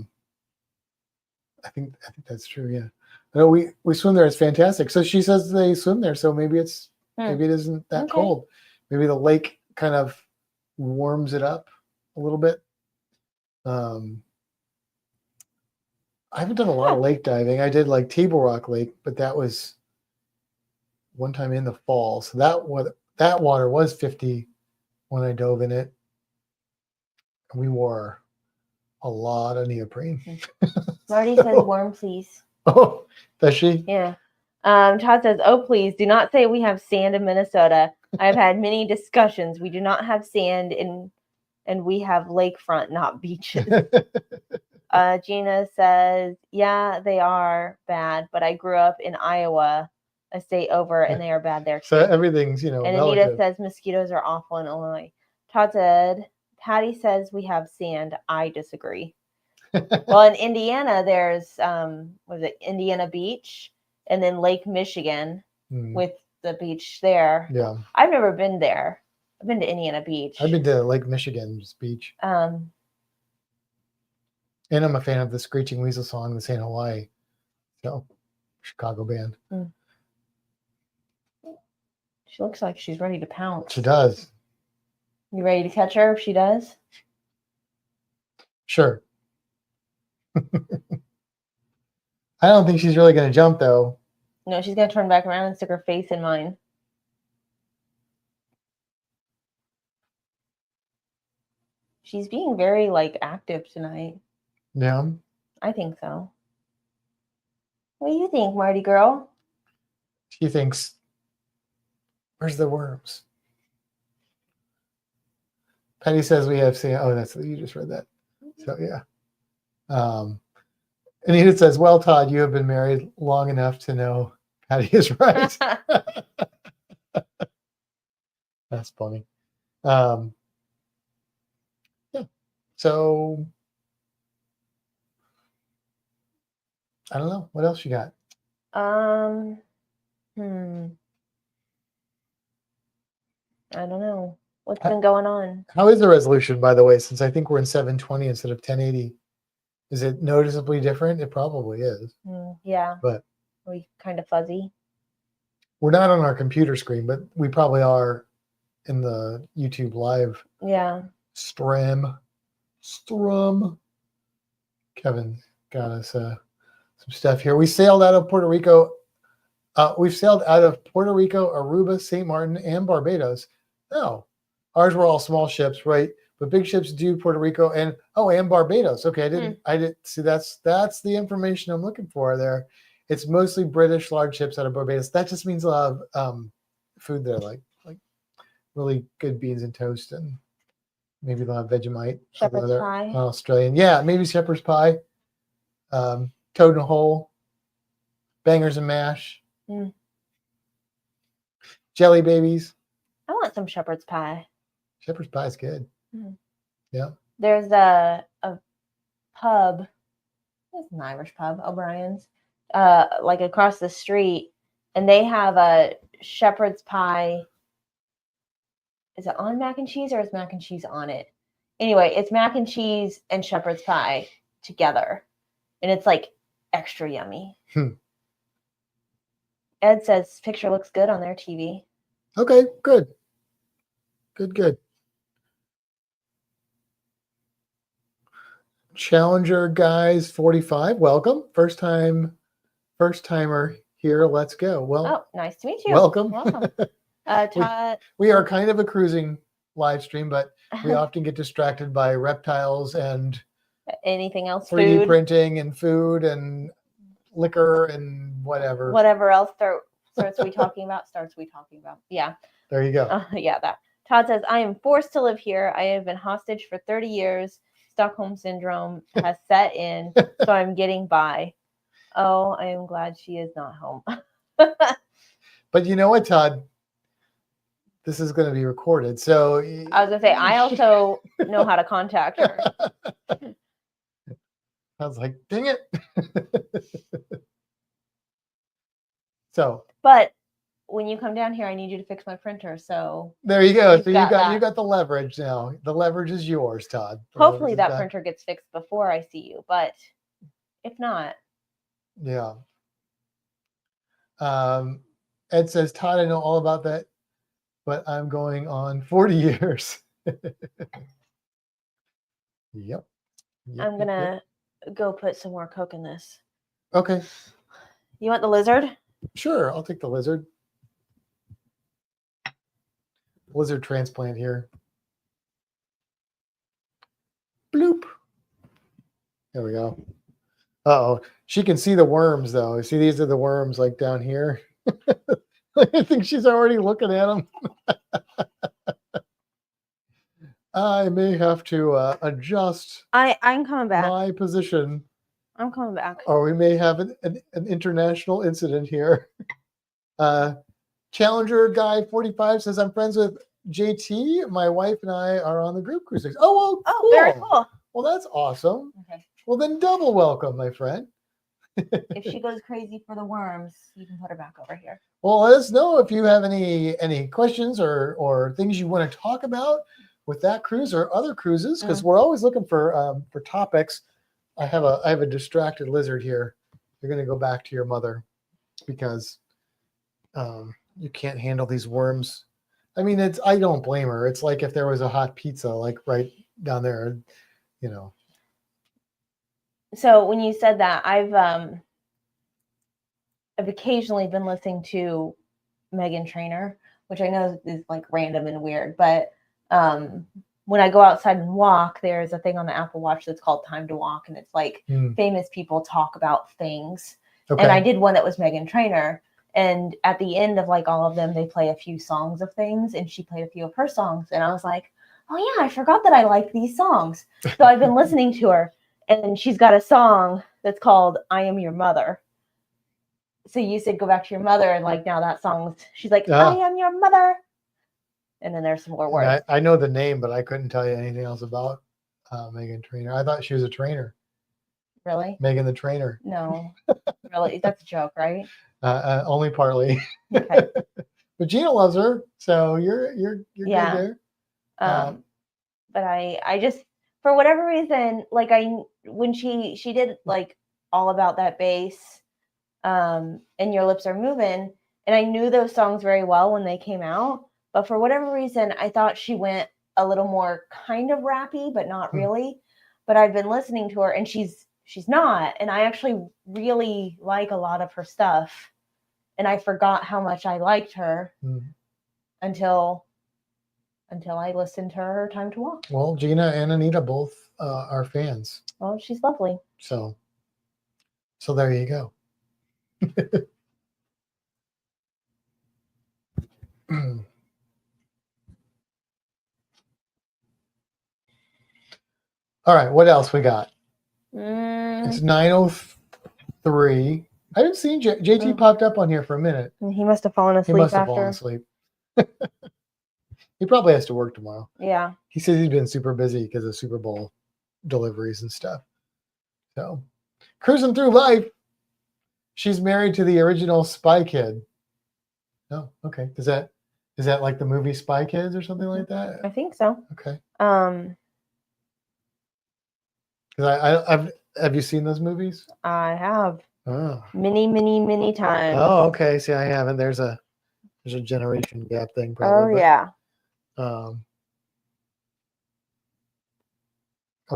think that's true. Yeah, I know we swim there. It's fantastic. So she says they swim there, so maybe it isn't that cold. Maybe the lake kind of warms it up a little bit. I haven't done a lot of lake diving. I did like Table Rock Lake, but that was one time in the fall. So that water was 50 when I dove in it. We wore a lot of neoprene. Marty says warm, please. Oh, does she? Yeah. Todd says, oh, please do not say we have sand in Minnesota. I have had many discussions. We do not have sand and we have lakefront, not beaches. Gina says, yeah, they are bad, but I grew up in Iowa, a state over, and they are bad there too. So everything's, and relative. Anita says mosquitoes are awful in Illinois. Todd said, Patty says we have sand. I disagree. Well, in Indiana, there's Indiana Beach and then Lake Michigan with the beach there. Yeah. I've never been there. I've been to Indiana Beach. I've been to Lake Michigan's beach. And I'm a fan of the Screeching Weasel song, the St. Hawaii. So, Chicago band. She looks like she's ready to pounce. She does. You ready to catch her if she does? Sure. I don't think she's really going to jump, though. No, she's going to turn back around and stick her face in mine. She's being very, active tonight. Yeah. I think so. What do you think, Marty girl? She thinks, where's the worms? Penny says we have sand. Oh, you just read that. So, yeah. Anita says, well, Todd, you have been married long enough to know Patty is right. That's funny. Yeah. So, I don't know. What else you got? I don't know. What's been going on? How is the resolution, by the way, since I think we're in 720 instead of 1080? Is it noticeably different? It probably is. Yeah. But are we kind of fuzzy? We're not on our computer screen, but we probably are in the YouTube live. Yeah. Strum. Kevin got us some stuff here. We sailed out of Puerto Rico. We've sailed out of Puerto Rico, Aruba, St. Martin, and Barbados. No, ours were all small ships, right? But big ships do Puerto Rico and Barbados. Okay, I didn't see that's the information I'm looking for there. It's mostly British large ships out of Barbados. That just means a lot of food there, like really good beans and toast, and maybe they'll have Vegemite. Shepherd's pie. Australian, yeah, maybe shepherd's pie. Toad in a hole, bangers and mash, jelly babies. I want some shepherd's pie. Shepherd's pie is good. Yeah. There's a pub. It's an Irish pub, O'Brien's, across the street, and they have a shepherd's pie. Is it on mac and cheese or is mac and cheese on it? Anyway, it's mac and cheese and shepherd's pie together, and it's extra yummy. Ed says picture looks good on their TV. Okay, good. Good. Challenger guys 45, welcome. First timer here. Let's go. Well, nice to meet you. Welcome. Todd, we are kind of a cruising live stream, but we often get distracted by reptiles and anything else, 3D food. printing and food and liquor and whatever. Whatever else starts we talking about. Yeah. There you go. Yeah, that. Todd says, I am forced to live here. I have been hostage for 30 years. Stockholm syndrome has set in, so I'm getting by. Oh, I am glad she is not home. But you know what, Todd? This is going to be recorded. So I was going to say, I also know how to contact her. I was like, dang it. So. But when you come down here, I need you to fix my printer. So there you go. So you that. got the leverage now. The leverage is yours, Todd. Hopefully that printer gets fixed before I see you, but if not. Yeah. Ed says, Todd, I know all about that, but I'm going on 40 years. Yep. I'm going to go put some more Coke in this. Okay. You want the lizard? Sure, I'll take the lizard. Lizard transplant here. Bloop. There we go. Uh-oh. She can see the worms, though. See, these are the worms, like, down here. I think she's already looking at them. I may have to adjust I'm coming back. My position. I'm coming back. Or we may have an international incident here. Challenger Guy 45 says, I'm friends with JT. My wife and I are on the group cruise. Oh, well, cool. Very cool. Well, that's awesome. Okay. Well, then double welcome, my friend. If she goes crazy for the worms, you can put her back over here. Well, let us know if you have any questions or things you want to talk about with that cruise or other cruises, because we're always looking for topics. I have a distracted lizard here. You're going to go back to your mother because you can't handle these worms. I mean, I don't blame her. It's like if there was a hot pizza like right down there, you know. So when you said that, I've occasionally been listening to Meghan Trainor, which I know is like random and weird, but when I go outside and walk, there's a thing on the Apple Watch that's called Time to Walk, and it's like famous people talk about things. Okay. And I did one that was Meghan Trainor, and at the end of like all of them, they play a few songs of things, and she played a few of her songs, and I was like, oh yeah, I forgot that I like these songs. So I've been listening to her, and she's got a song that's called I Am Your Mother. So you said go back to your mother, and like now that song's, she's like, I am your mother. And then there's some more words. I know the name, but I couldn't tell you anything else about Meghan Trainor. I thought she was a trainer. Really? Meghan the Trainer. No, really, that's a joke, right? Only partly. Okay. But Gina loves her, so you're good there. But I just, for whatever reason, like when she did like All About That Bass, and Your Lips Are Moving, and I knew those songs very well when they came out, but for whatever reason, I thought she went a little more kind of rappy, but not really. But I've been listening to her, and she's not, and I actually really like a lot of her stuff, and I forgot how much I liked her until I listened to her Time to Walk. Well, Gina and Anita both are fans. Well, she's lovely. So there you go. All right, what else we got? It's 9:03. I haven't seen JT popped up on here for a minute. He must have fallen asleep. He must have fallen asleep. He probably has to work tomorrow. Yeah. He says he's been super busy because of Super Bowl deliveries and stuff. So, cruising through life. She's married to the original Spy Kid. Oh, okay. Is that like the movie Spy Kids or something like that? I think so. Okay. Because have you seen those movies? I have. Oh. Many times. Oh, okay. See, I haven't. There's a generation gap thing, probably. Oh, yeah. Oh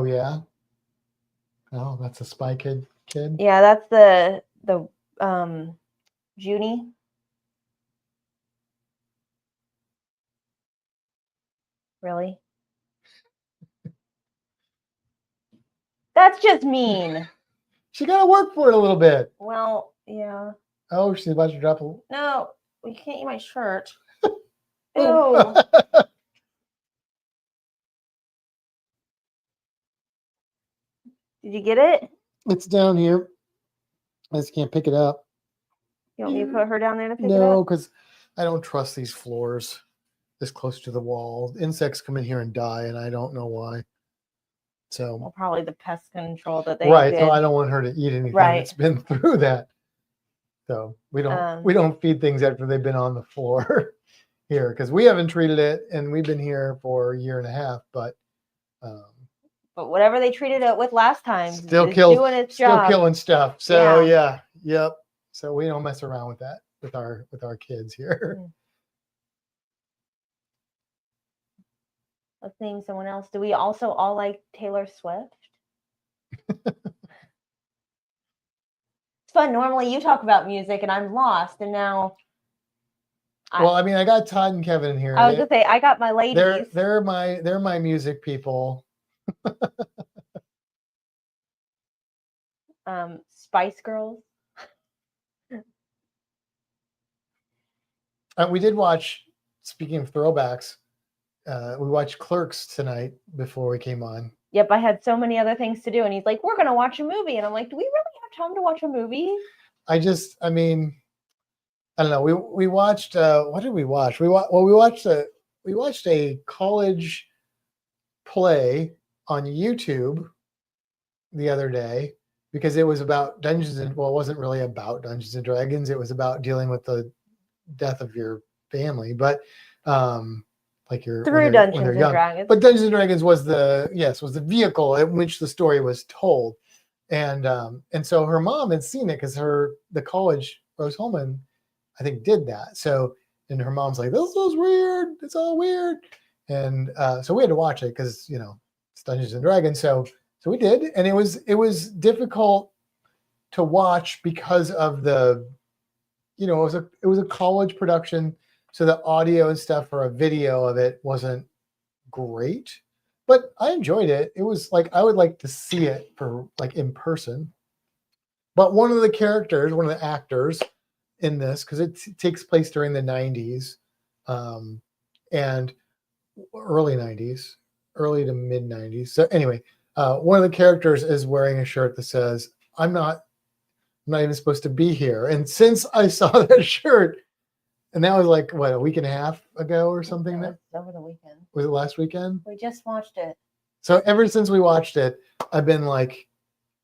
yeah. Oh, that's a Spy Kid. Yeah, that's the Junie. Really? That's just mean. She got to work for it a little bit. Well, yeah. Oh, she's about to drop a. No, you can't eat my shirt. Oh. Ew. Did you get it? It's down here. I just can't pick it up. You want me to put her down there to pick it No, up? because I don't trust these floors this close to the wall. Insects come in here and die, and I don't know why. So Well, probably the pest control that they right, did. so I don't want her to eat anything Right. that's been through that. So we don't feed things after they've been on the floor here because we haven't treated it, and we've been here for a year and a half. But whatever they treated it with last time still is doing its job. Still killing stuff. So yep. So we don't mess around with that with our kids here. Let's name someone else. Do we also all like Taylor Swift? It's fun. Normally you talk about music and I'm lost, and now. Well, I mean, I got Todd and Kevin in here. I was gonna say I got my ladies. They're my music people. Spice Girls. We did watch. Speaking of throwbacks, we watched Clerks tonight before we came on. Yep, I had so many other things to do, and he's like, "We're gonna watch a movie," and I'm like, "Do we really have time to watch a movie?" I mean, I don't know. We watched. What did we watch? We watched a college play on YouTube the other day because it was about Dungeons and it wasn't really about Dungeons and Dragons. It was about dealing with the death of your family, but like your through Dungeons and Dragons. But Dungeons and Dragons was the vehicle in which the story was told, and so her mom had seen it because the college Rose Holman, I think, did that. So and her mom's like, "This was weird. It's all weird," and so we had to watch it because it's Dungeons and Dragons. So we did, and it was difficult to watch because of the. It was a college production, so the audio and stuff for a video of it wasn't great, but I enjoyed it. It was like I would like to see it for like in person. But one of the actors in this, because it takes place during the 90s, and early 90s, early to mid 90s. So anyway, one of the characters is wearing a shirt that says, I'm not even supposed to be here. And since I saw that shirt, and that was like, what, a week and a half ago or something? That was over the weekend. Was it last weekend? We just watched it. So ever since we watched it, I've been like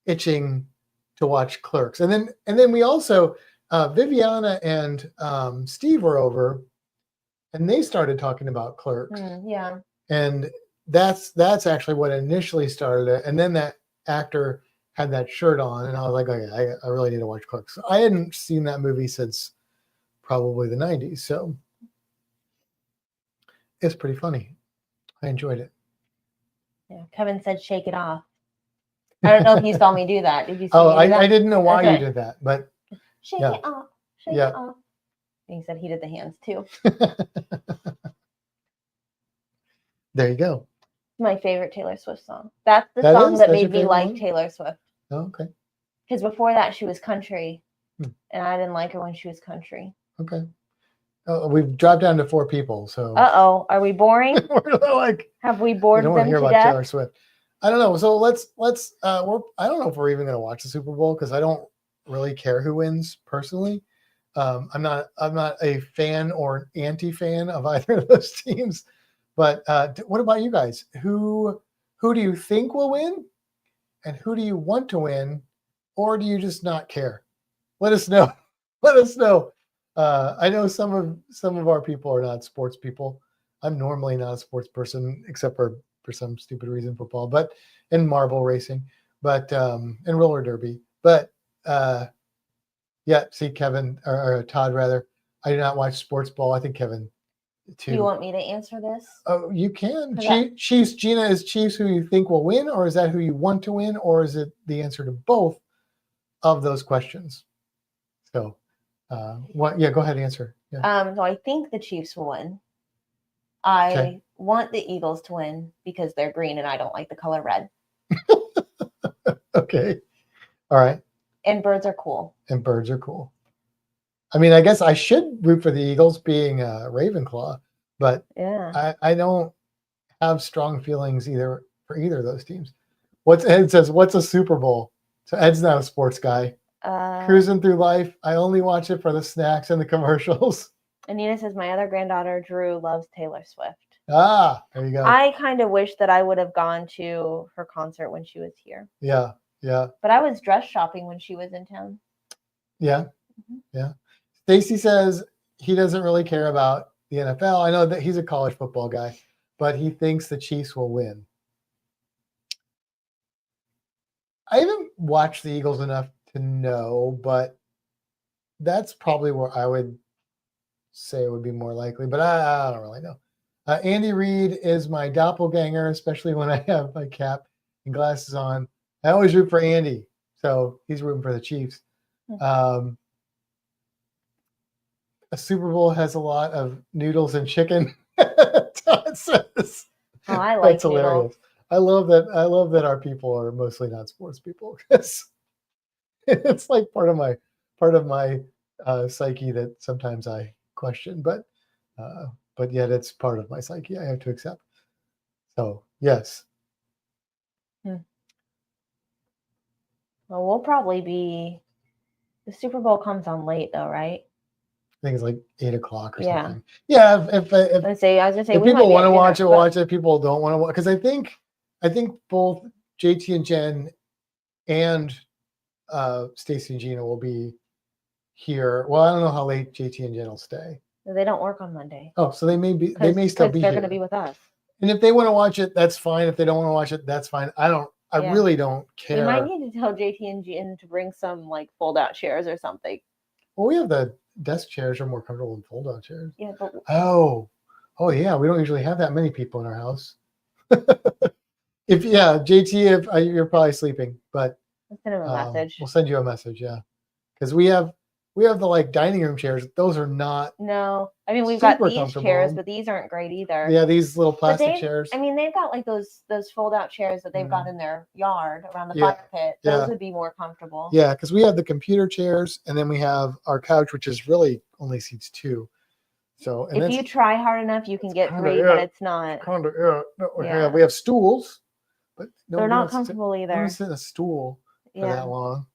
itching to watch Clerks. And then we also, Viviana and Steve were over, and they started talking about Clerks. Yeah. And that's actually what initially started it. And then that actor had that shirt on, and I was like, okay, I really need to watch Clerks. I hadn't seen that movie since probably the 90s, so it's pretty funny. I enjoyed it. Yeah, Kevin said, "Shake it off." I don't know if you saw me do that. Did you see me do that? I didn't know why you did that, but shake it off. Shake it off. And he said he did the hands too. There you go. My favorite Taylor Swift song. That's the song that made me like Taylor Swift. Oh, okay. Because before that, she was country, and I didn't like her when she was country. Okay. We've dropped down to 4 people, so. Are we boring? We're like, have we bored them to death? I don't want to hear about Taylor Swift. I don't know. So let's. I don't know if we're even going to watch the Super Bowl because I don't really care who wins personally. I'm not a fan or anti-fan of either of those teams. But what about you guys? Who do you think will win, and who do you want to win, or do you just not care? Let us know. Let us know. I know some of our people are not sports people. I'm normally not a sports person, except for some stupid reason, football, and marble racing, and roller derby. But see, Kevin or Todd rather. I do not watch sports ball. I think Kevin. Do you want me to answer this? Oh, you can. Chiefs, Gina, is Chiefs who you think will win, or is that who you want to win, or is it the answer to both of those questions? So, what? Yeah, go ahead and answer. Yeah. So I think the Chiefs will win. I want the Eagles to win because they're green and I don't like the color red. Okay. All right. And birds are cool. I mean, I guess I should root for the Eagles being Ravenclaw, but Yeah. I don't have strong feelings either for either of those teams. Ed says, what's a Super Bowl? So Ed's not a sports guy. Cruising through life. I only watch it for the snacks and the commercials. Anita says, my other granddaughter, Drew, loves Taylor Swift. Ah, there you go. I kind of wish that I would have gone to her concert when she was here. Yeah, yeah. But I was dress shopping when she was in town. Yeah, yeah. Stacy says he doesn't really care about the NFL. I know that he's a college football guy, but he thinks the Chiefs will win. I haven't watched the Eagles enough to know, but that's probably where I would say it would be more likely, but I don't really know. Andy Reid is my doppelganger, especially when I have my cap and glasses on. I always root for Andy, so he's rooting for the Chiefs. A Super Bowl has a lot of noodles and chicken. Todd says. Oh, I like That's hilarious. I love that our people are mostly not sports people. It's like part of my psyche that sometimes I question, but yet it's part of my psyche. I have to accept. So yes. Well, we'll probably be. The Super Bowl comes on late though, right? I think it's like 8 o'clock or something. Yeah. If I was gonna say if we people want to watch dinner, it, watch it. People don't want to watch, because I think both JT and Jen and Stacy and Gina will be here. Well, I don't know how late JT and Jen will stay. They don't work on Monday. Oh, so they may still be they're here. going to be with us. And if they want to watch it, that's fine. If they don't want to watch it, that's fine. I really don't care. We might need to tell JT and Jen to bring some like fold-out chairs or something. Well, we have the desk chairs are more comfortable than fold-out chairs. Yeah, but oh yeah, we don't usually have that many people in our house. JT, if you're probably sleeping, but I'll send him a message. We'll send you a message, yeah, because we have the like dining room chairs. Those are not. No, I mean we've got these chairs, but these aren't great either. Yeah, these little plastic chairs. I mean, they've got like those fold-out chairs that they've got in their yard around the fire pit. Those would be more comfortable. Yeah, because we have the computer chairs, and then we have our couch, which is really only seats 2. So if you try hard enough, you can get 3, but it's not. We have stools, but they're not comfortable either. I don't sit in a stool for that long.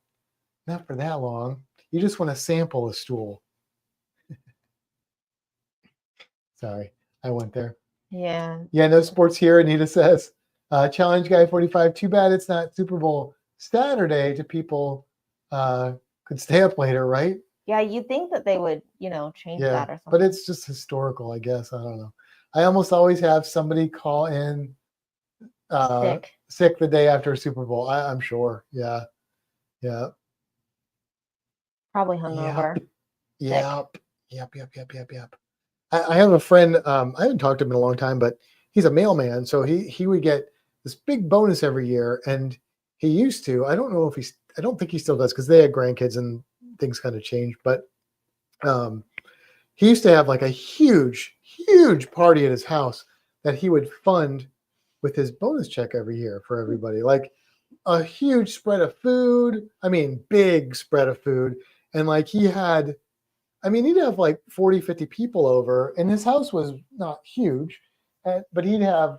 Not for that long. You just want to sample a stool. Sorry, I went there. Yeah. Yeah, no sports here, Anita says. Challenge Guy 45. Too bad it's not Super Bowl Saturday to people could stay up later, right? Yeah, you'd think that they would, change that or something. But it's just historical, I guess. I don't know. I almost always have somebody call in sick the day after a Super Bowl. I'm sure. Yeah. Probably hungover. Yep. I have a friend. I haven't talked to him in a long time, but he's a mailman, so he would get this big bonus every year, and he used to. I don't know if I don't think he still does, because they had grandkids and things kind of changed. But he used to have like a huge party at his house that he would fund with his bonus check every year for everybody. Like a huge spread of food. I mean, big spread of food. And like he'd have like 40, 50 people over, and his house was not huge, but he had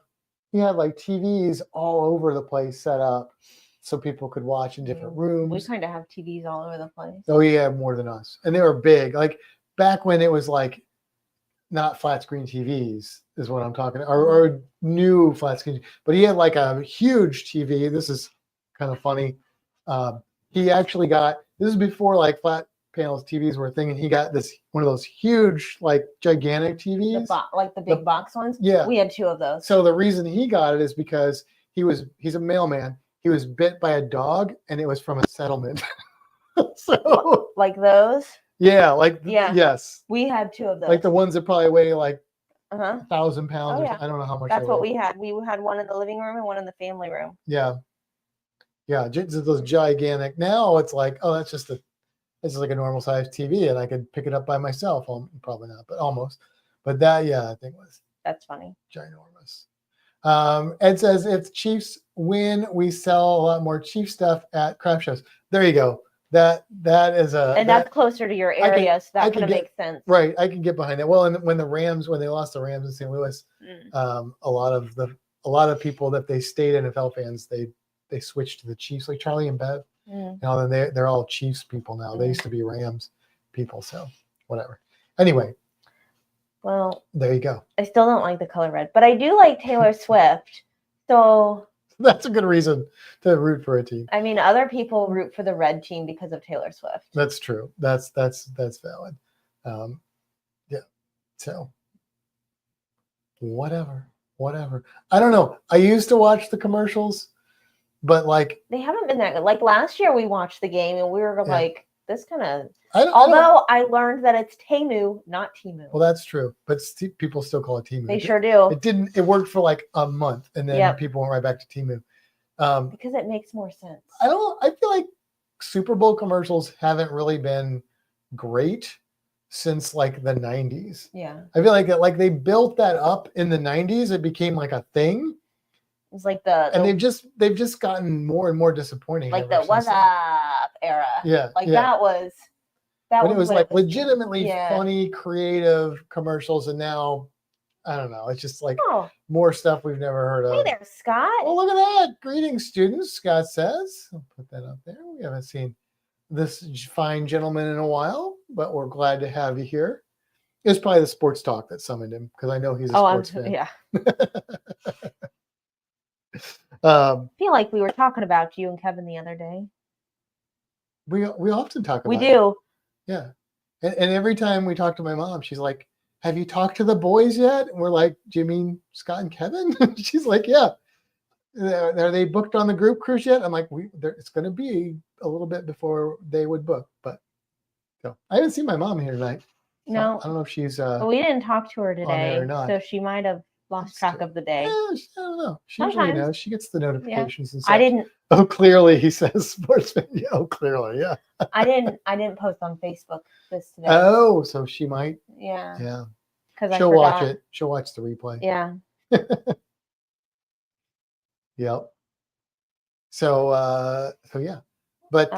like TVs all over the place set up so people could watch in different rooms. We kind of have TVs all over the place. Oh yeah, more than us. And they were big. Like back when it was like not flat screen TVs is what I'm talking, or new flat screen. But he had like a huge TV. This is kind of funny. He actually this is before like flat panels TVs were a thing, and he got one of those huge, like gigantic TVs, like the big box ones. Yeah, we had 2 of those. So the reason he got it is because he's a mailman. He was bit by a dog, and it was from a settlement. So like those. Yeah, yes. We had 2 of those. Like the ones that probably weigh like 1,000 pounds. Oh, yeah. I don't know how much. That's what we had. We had one in the living room and one in the family room. Yeah, just those gigantic. Now it's like, oh, it's just like a normal size TV, and I could pick it up by myself. Well, probably not, but almost. But that, I think that's funny. Ginormous. Ed says, if Chiefs win, we sell a lot more Chief stuff at craft shows. There you go. that is a And that's closer to your area, so that kind of makes sense. Right, I can get behind that. Well, and when they lost the Rams in St. Louis, a lot of people that they stayed NFL fans, they switched to the Chiefs, like Charlie and Bev. And they're all Chiefs people now. They used to be Rams people, so whatever. Anyway, well, there you go. I still don't like the color red, but I do like Taylor Swift. So that's a good reason to root for a team. I mean, other people root for the red team because of Taylor Swift. That's true. That's valid. Yeah. So whatever. I don't know. I used to watch the commercials, but like they haven't been that good. Like last year, we watched the game and we were like, this kind of. I learned that it's Temu, not Timu. Well, that's true, but people still call it Timu. They sure do. It worked for like a month, and then people went right back to Timu. Because it makes more sense. I feel like Super Bowl commercials haven't really been great since like the 90s. Yeah. I feel like they built that up in the 90s. It became like a thing. It was like and they've just gotten more and more disappointing. Like the What's Up era. Yeah. Like that was. But it was like legitimately funny, creative commercials, and now I don't know. It's just like more stuff we've never heard of. Hey there, Scott. Oh, look at that! Greetings, students. Scott says. I'll put that up there. We haven't seen this fine gentleman in a while, but we're glad to have you here. It's probably the sports talk that summoned him because I know he's a sports fan. Yeah. I feel like we were talking about you and Kevin the other day. We often talk about. We do. Yeah. And every time we talk to my mom, she's like, have you talked to the boys yet? And we're like, do you mean Scott and Kevin? She's like, yeah. Are they booked on the group cruise yet? I'm like, it's going to be a little bit before they would book. But so I haven't seen my mom here tonight. So no. I don't know if she's. We didn't talk to her today. Or not. So she might have lost track of the day. Yeah, I don't know. She usually knows. She gets the notifications and stuff. I didn't. Oh, clearly, he says sports fan. Yeah, oh, clearly, yeah. I didn't post on Facebook this today. Oh, so she might. Yeah. Yeah. Because she'll watch it. She'll watch the replay. Yeah. Yep. So yeah. But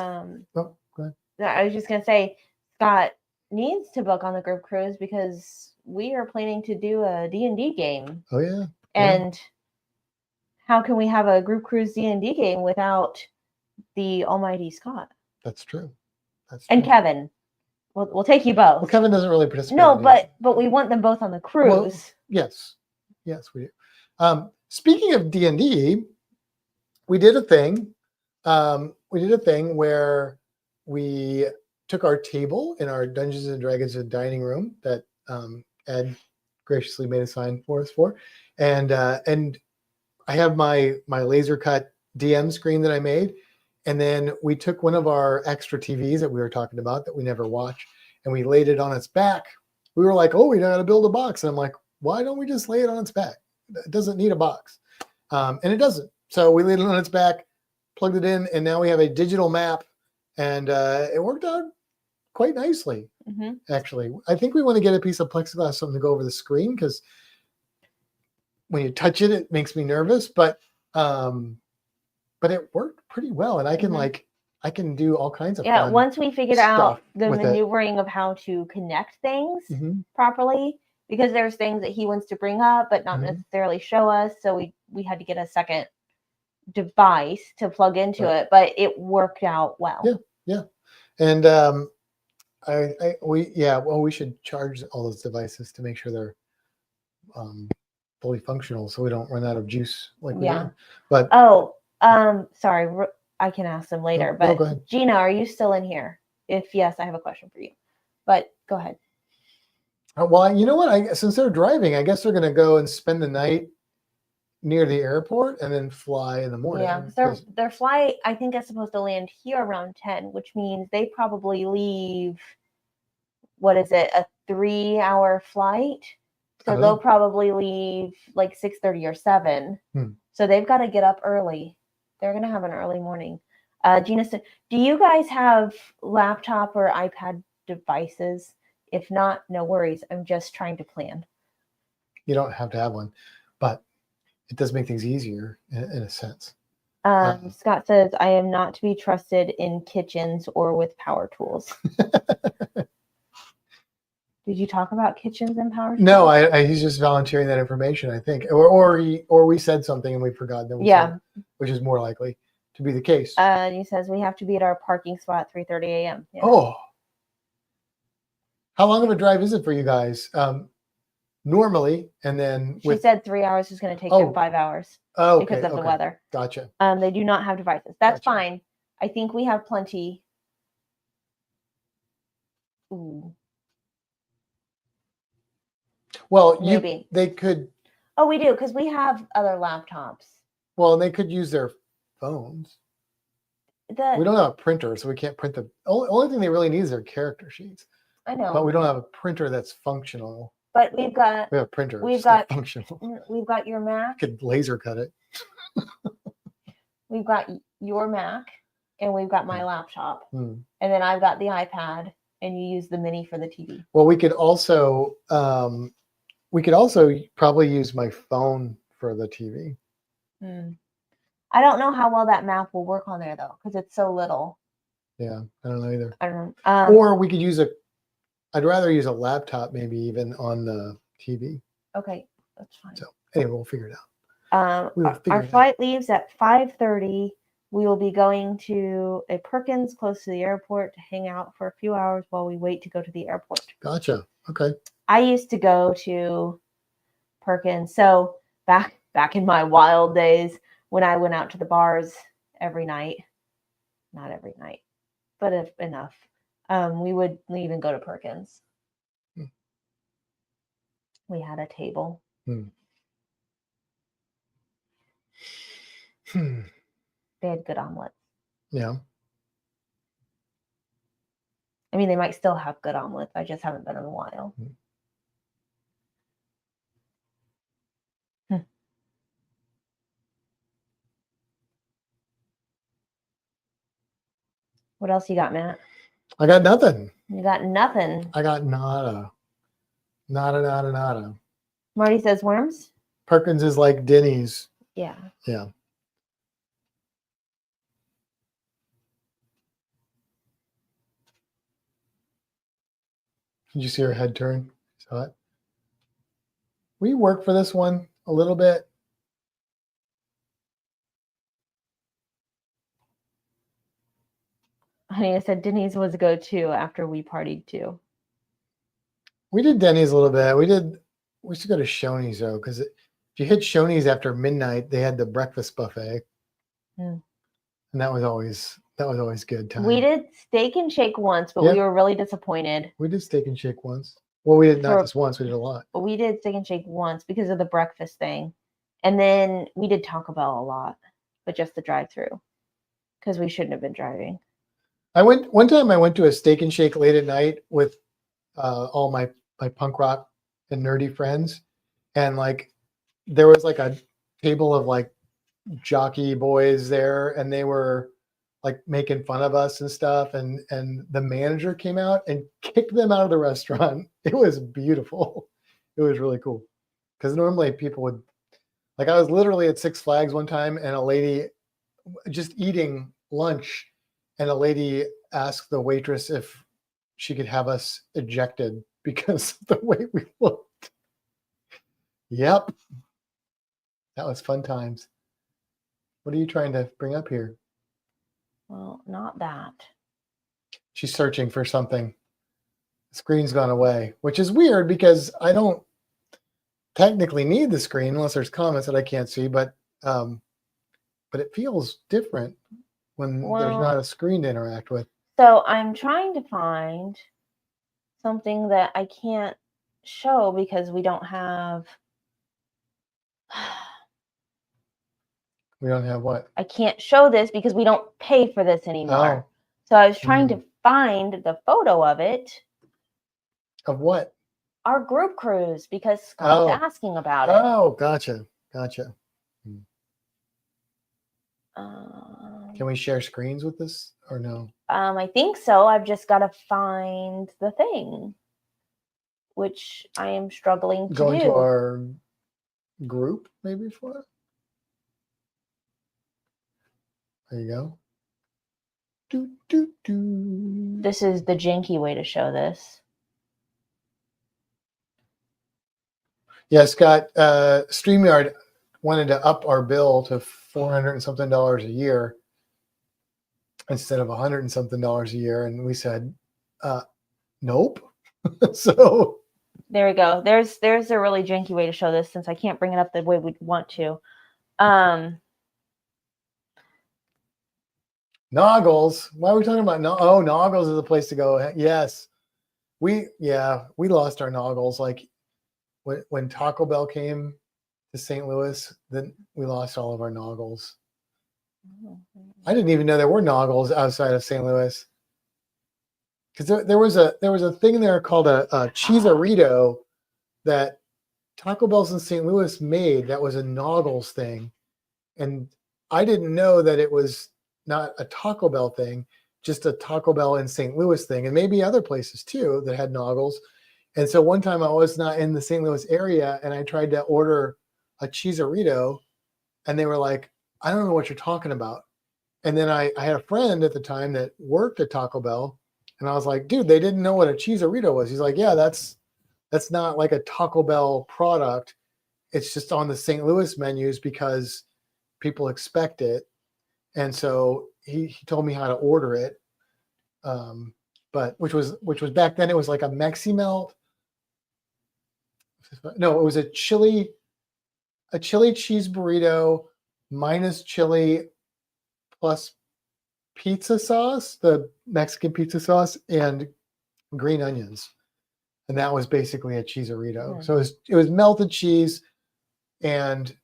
go ahead. I was just gonna say, Scott needs to book on the group cruise because we are planning to do a D&D game. Oh yeah. And how can we have a group cruise D&D game without the almighty Scott? That's true. And Kevin. We'll take you both. Well, Kevin doesn't really participate. No, but we want them both on the cruise. Well, yes, we do. Speaking of D&D, we did a thing. Where we took our table in our Dungeons and Dragons dining room that Ed graciously made a sign for us for, and I have my laser cut DM screen that I made. And then we took one of our extra TVs that we were talking about that we never watch, and we laid it on its back. We were like, oh, we got to build a box. And I'm like, why don't we just lay it on its back? It doesn't need a box. And it doesn't. So we laid it on its back, plugged it in, and now we have a digital map. And it worked out quite nicely, actually. I think we want to get a piece of plexiglass, something to go over the screen, because when you touch it, it makes me nervous. But it worked pretty well, and I can I can do all kinds of fun once we figured out the maneuvering of how to connect things properly, because there's things that he wants to bring up but not necessarily show us, so we had to get a second device to plug into it, but it worked out well. Yeah. And we should charge all those devices to make sure they're fully functional, so we don't run out of juice like we did. But sorry, I can ask them later. But go ahead. Gina, are you still in here? If yes, I have a question for you. But go ahead. Well, you know what? Since they're driving, I guess they're going to go and spend the night near the airport and then fly in the morning. Yeah, their flight, I think, is supposed to land here around 10, which means they probably leave. What is it? A 3-hour flight. So they'll probably leave like 6:30 or 7. So they've got to get up early. They're going to have an early morning. Gina said, do you guys have laptop or iPad devices? If not, no worries. I'm just trying to plan. You don't have to have one, but it does make things easier in a sense. Scott says, I am not to be trusted in kitchens or with power tools. Did you talk about kitchens and power tools? No, he's just volunteering that information, I think. Or we said something and we forgot that we said, which is more likely to be the case. He says we have to be at our parking spot at 3:30 a.m. Yeah. Oh. How long of a drive is it for you guys? Normally, and then she said 3 hours is going to take them 5 hours because of the weather. Gotcha. They do not have devices. That's fine. I think we have plenty. Ooh. Well, they could. Oh, we do, because we have other laptops. Well, they could use their phones. We don't have a printer, so we can't print the only thing they really need is their character sheets. I know. But we don't have a printer that's functional. But we have a printer. We've got functional. We've got your Mac. Could laser cut it. We've got your Mac, and we've got my laptop, and then I've got the iPad, and you use the mini for the TV. Well, we could also probably use my phone for the TV. I don't know how well that map will work on there though, because it's so little. Yeah, I don't know either. I don't know. Or we could use I'd rather use a laptop, maybe even on the TV. Okay, that's fine. So anyway, we'll figure it out. Our flight leaves at 5:30. We will be going to a Perkins close to the airport to hang out for a few hours while we wait to go to the airport. Gotcha. Okay. I used to go to Perkins. So back in my wild days when I went out to the bars every night, not every night, but if enough, we would leave and go to Perkins. We had a table. They had good omelets. Yeah. I mean, they might still have good omelets. I just haven't been in a while. What else you got, Matt? I got nothing. You got nothing. I got nada. Nada. Marty says worms? Perkins is like Denny's. Yeah. Yeah. Did you see her head turn? Saw it? We work for this one a little bit. Honey, I said Denny's was a go-to after we partied too. We did Denny's a little bit. We used to go to Shoney's though, because if you hit Shoney's after midnight, they had the breakfast buffet. And that was always good time. We did Steak and Shake once, but we were really disappointed. We did Steak and Shake once. Well, we did not just once, we did a lot. But we did Steak and Shake once because of the breakfast thing. And then we did Taco Bell a lot, but just the drive-through. Because we shouldn't have been driving. One time I went to a Steak and Shake late at night with all my punk rock and nerdy friends. And like there was like a table of like jockey boys there, and they were like making fun of us and stuff, and the manager came out and kicked them out of the restaurant. It was beautiful. It was really cool, because normally people would, like, I was literally at Six Flags one time and a lady just eating lunch, and a lady asked the waitress if she could have us ejected because of the way we looked. Yep, that was fun times. What are you trying to bring up here? Well, not that. She's searching for something. The screen's gone away, which is weird because I don't technically need the screen unless there's comments that I can't see, but it feels different when there's not a screen to interact with. So I'm trying to find something that I can't show because we don't have... We don't have what? I can't show this because we don't pay for this anymore. So I was trying to find the photo of it. Of what? Our group cruise, because Scott's asking about it. Oh, gotcha. Can we share screens with this or no? I think so. I've just got to find the thing, which I am struggling to do. Go into our group maybe for it? There you go. Do, do, do. This is the janky way to show this. Yeah, Scott, StreamYard wanted to up our bill to $400 and something a year instead of $100 and something a year. And we said, nope. So there we go. There's a really janky way to show this since I can't bring it up the way we'd want to. Noggles. Why are we talking about Noggles is the place to go. Yes. We lost our Noggles. Like when Taco Bell came to St. Louis, then we lost all of our Noggles. I didn't even know there were Noggles outside of St. Louis. Because there was a thing there called a Cheeserito that Taco Bell's in St. Louis made that was a Noggles thing. And I didn't know that it was not a Taco Bell thing, just a Taco Bell in St. Louis thing, and maybe other places too that had Noggles. And so one time I was not in the St. Louis area and I tried to order a Cheeserito and they were like, I don't know what you're talking about. And then I had a friend at the time that worked at Taco Bell and I was like, dude, they didn't know what a Cheeserito was. He's like, yeah, that's not like a Taco Bell product. It's just on the St. Louis menus because people expect it. And so he told me how to order it. But which was back then it was like a Mexi Melt. No, it was a chili cheese burrito minus chili plus pizza sauce, the Mexican pizza sauce, and green onions. And that was basically a Cheeserito. Mm. So it was melted cheese and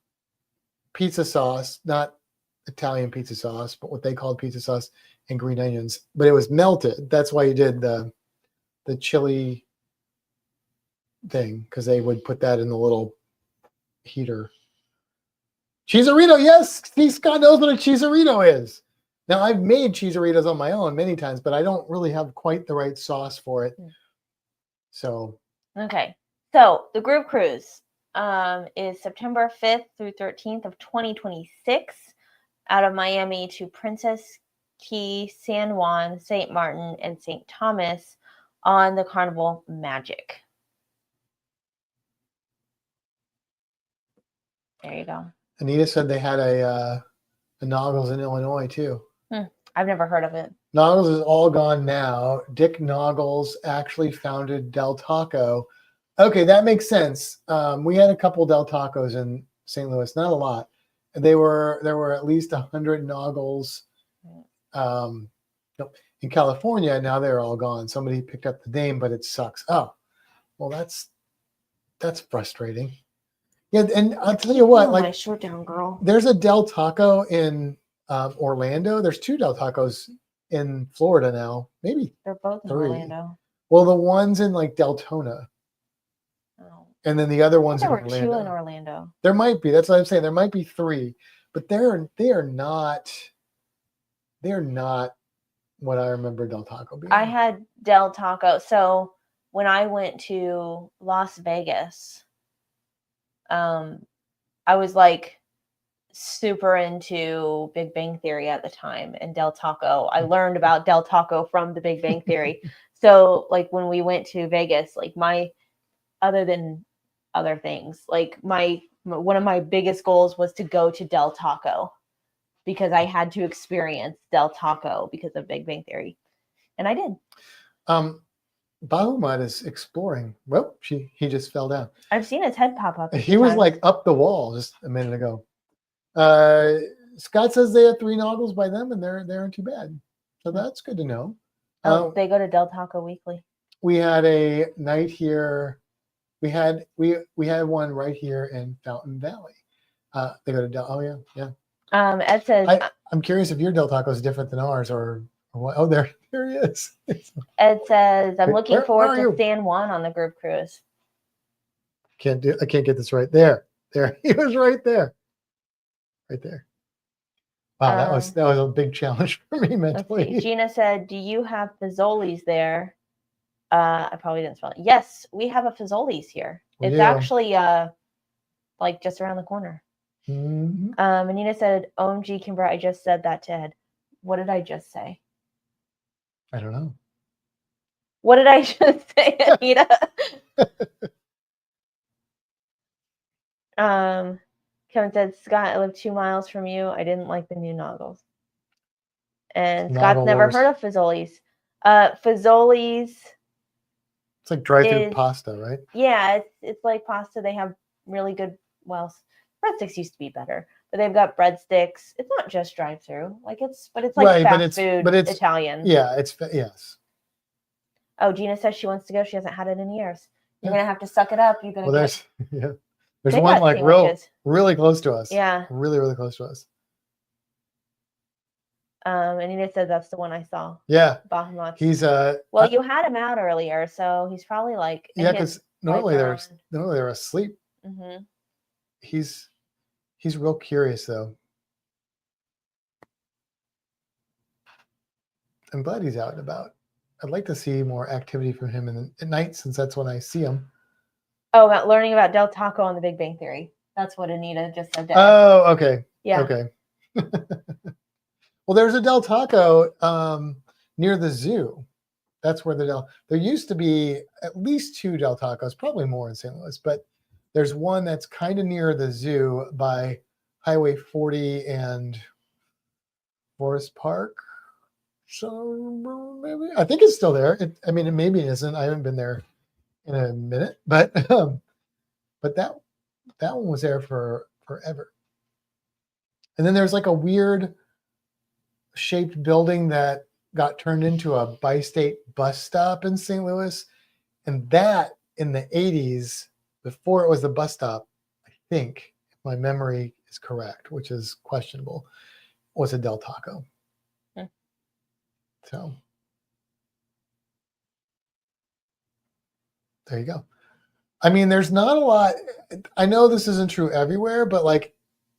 pizza sauce, not Italian pizza sauce, but what they called pizza sauce and green onions. But it was melted. That's why you did the chili thing, because they would put that in the little heater. Cheeserito, yes. See, Scott knows what a Cheeserito is. Now, I've made Cheeseritos on my own many times, but I don't really have quite the right sauce for it. So. Okay. So the group cruise is September 5th through 13th of 2026 out of Miami to Princess Key, San Juan, St. Martin, and St. Thomas on the Carnival Magic. There you go. Anita said they had a Noggles in Illinois too. I've never heard of it. Noggles is all gone now. Dick Noggles actually founded Del Taco. Okay, that makes sense. We had a couple Del Tacos in St. Louis, not a lot. There were at least 100 Noggles in California. Now they're all gone. Somebody picked up the name, but it sucks. Oh, well, that's frustrating. Yeah, and I'll tell you what, like, my short down girl. There's a Del Taco in Orlando. There's 2 Del Tacos in Florida now. Maybe they're both 3. in Orlando. Well, the one's in like Deltona. Oh. And then the other one's in Orlando. Orlando. There were 2 in Orlando. There might be. That's what I'm saying. There might be 3, but they're not what I remember Del Taco being. I had Del Taco. So when I went to Las Vegas, I was like super into Big Bang Theory at the time and Del Taco. I learned about Del Taco from the Big Bang Theory. So like when we went to Vegas, like other than other things, like one of my biggest goals was to go to Del Taco because I had to experience Del Taco because of Big Bang Theory. And I did. Bahamut is exploring. Well, he just fell down. I've seen his head pop up. He was like up the wall just a minute ago. Scott says they had 3 Noggles by them and they aren't too bad. So that's good to know. They go to Del Taco weekly. We had a night here. We had one right here in Fountain Valley. They go to Del. Oh yeah. Ed says I'm curious if your Del Taco is different than ours or what. Oh, there he is. Ed says I'm looking forward to you? San Juan on the group cruise. I can't get this right. There. He was right there. Right there. Wow, that was a big challenge for me mentally. Gina said, "Do you have Fazoli's there?" I probably didn't spell it. Yes, we have a Fazoli's here. It's actually like just around the corner. Mm-hmm. Anita said, "OMG, Kimber, I just said that to Ed." What did I just say? I don't know. What did I just say, Anita? Kevin said, Scott, I live 2 miles from you. I didn't like the new noggles. And Scott's never heard of Fazoli's. Fazoli's. It's like drive-through pasta, right? Yeah, it's like pasta. They have really good, well, breadsticks used to be better, but they've got breadsticks. It's not just drive-through. But it's like right, fast food, but it's Italian. Yeah, yes. Oh, Gina says she wants to go. She hasn't had it in years. You're gonna have to suck it up. You're gonna. Well, there's one like really close to us. Yeah, really, really close to us. And Anita said that's the one I saw. Yeah, Bahamut. He's well, you had him out earlier, so he's probably like. Yeah, because normally they're asleep. Mm-hmm. He's real curious though. I'm glad he's out and about. I'd like to see more activity from him at night, since that's when I see him. Oh, about learning about Del Taco on The Big Bang Theory. That's what Anita just said. Oh, okay. Yeah. Okay. Well, there's a Del Taco near the zoo. That's where there used to be at least 2 Del Tacos, probably more in St. Louis, but there's one that's kind of near the zoo by Highway 40 and Forest Park. So maybe, I think it's still there. Maybe it isn't. I haven't been there in a minute, but that one was there for forever. And then there's like a weird shaped building that got turned into a bi-state bus stop in St. Louis, and that in the 80s, before it was the bus stop, I think, if my memory is correct, which is questionable, was a Del Taco. So there you go. There's not a lot. I know this isn't true everywhere, but like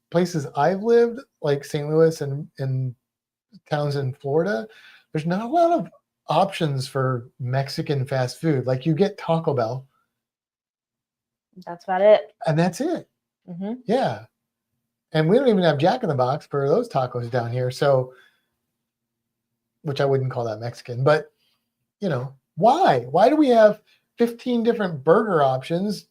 places I've lived, like St. Louis and towns in Florida, there's not a lot of options for Mexican fast food. Like you get Taco Bell. That's about it. And that's it. Mm-hmm. Yeah. And we don't even have Jack in the Box for those tacos down here. So, which I wouldn't call that Mexican, but why? Why do we have 15 different burger options,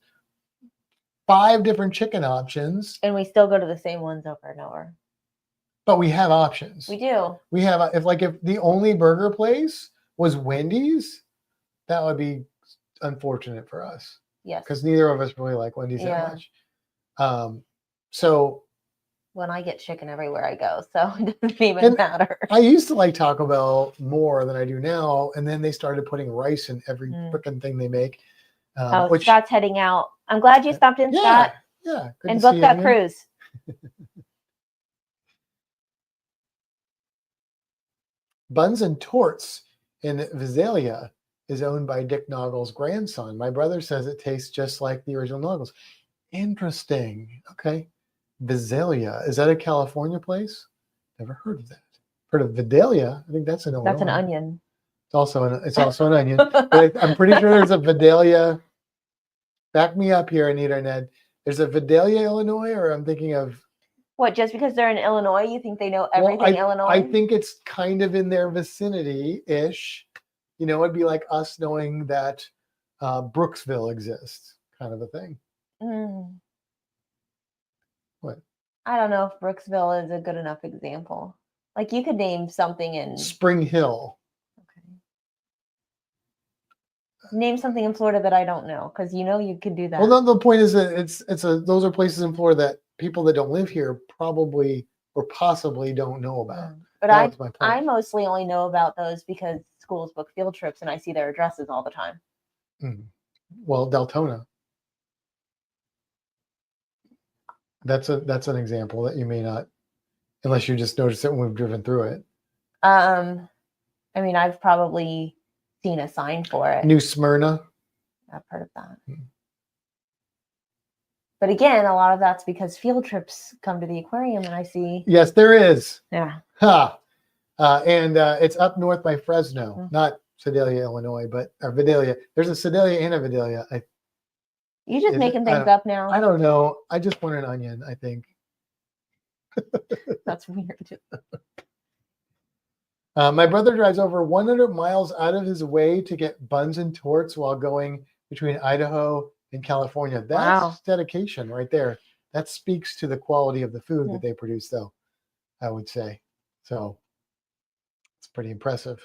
5 different chicken options? And we still go to the same ones over and over. But we have options. We do. We have, if the only burger place was Wendy's, that would be unfortunate for us. Yes. Because neither of us really like Wendy's that much. So when I get chicken everywhere I go, so it doesn't even matter. I used to like Taco Bell more than I do now, and then they started putting rice in every frickin' thing they make. Which, Scott's heading out. I'm glad you stopped in, Scott. Yeah. And booked that cruise. Buns and Torts in Visalia is owned by Dick Noggles' grandson. My brother says it tastes just like the original Noggles. Interesting. Okay. Visalia. Is that a California place? Never heard of that. Heard of Vidalia? I think that's an Illinois. That's an onion. It's also an onion. But I'm pretty sure there's a Vidalia. Back me up here, Anita and Ned. There's a Vidalia, Illinois, or I'm thinking of. What, just because they're in Illinois, you think they know everything Illinois? I think it's kind of in their vicinity-ish. It'd be like us knowing that Brooksville exists, kind of a thing. What? I don't know if Brooksville is a good enough example. Like you could name something in Spring Hill. Okay. Name something in Florida that I don't know, because you could do that. Well, the point is that those are places in Florida that people that don't live here probably or possibly don't know about. But I mostly only know about those because schools book field trips and I see their addresses all the time. Well, Deltona. That's an example that you may not, unless you just noticed it when we've driven through it. I've probably seen a sign for it. New Smyrna. I've heard of that. But again, a lot of that's because field trips come to the aquarium and I see. Yes, there is. Yeah. And it's up north by Fresno, not Sedalia, Illinois, but Vidalia. There's a Sedalia and a Vidalia. You just making things up now. I don't know. I just want an onion, I think. That's weird. My brother drives over 100 miles out of his way to get buns and torts while going between Idaho and California. That's Wow. dedication right there. That speaks to the quality of the food that they produce, though, I would say. So it's pretty impressive.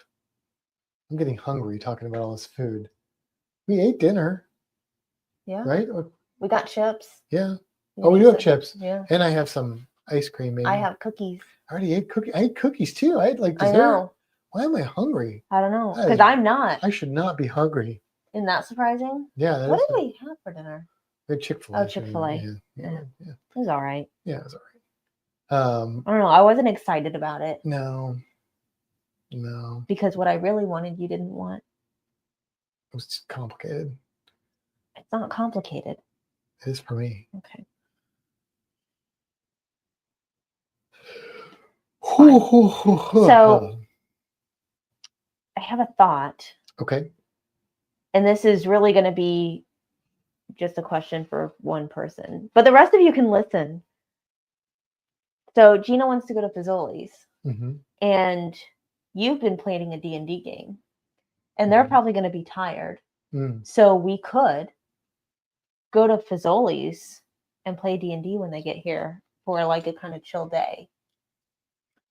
I'm getting hungry talking about all this food. We ate dinner, Yeah. right? We got chips. Yeah. We Oh, we ate do have some- chips. Yeah. And I have some ice cream, maybe. I have cookies. I already ate cookies. I ate cookies, too. I had like dessert. I know. Why am I hungry? I don't know. That Because is- I'm not. I should not be hungry. Isn't that surprising? Yeah. That What is did we have for dinner? We had Chick-fil-A. Oh, Chick-fil-A. Yeah. It was all right. Yeah, it was all right. I don't know. I wasn't excited about it No. because what I really wanted, you didn't want. It was just complicated. It's not complicated. It is for me. Okay. So I have a thought, Okay. and this is really going to be just a question for one person, but the rest of you can listen. So Gina wants to go to Fazoli's, and you've been planning a D&D game, and they're probably going to be tired. So we could go to Fazoli's and play D&D when they get here for like a kind of chill day.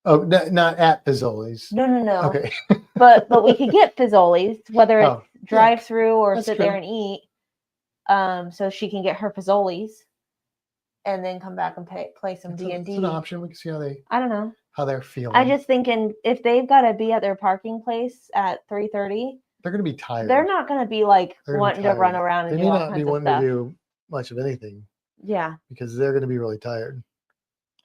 Oh, not at Fazoli's. No. Okay. but we could get Fazoli's, whether it's drive through or That's sit true. there and eat. So she can get her Fazoli's and then come back and play some D&D. It's an option. We can see I don't know. how they're feeling. I just thinking if they've got to be at their parking place at 3:30, they're going to be tired. they're not going to be like They're gonna be wanting to tired. run around and They do may all not kinds be of wanting stuff. to do much of anything Yeah. because they're going to be really tired.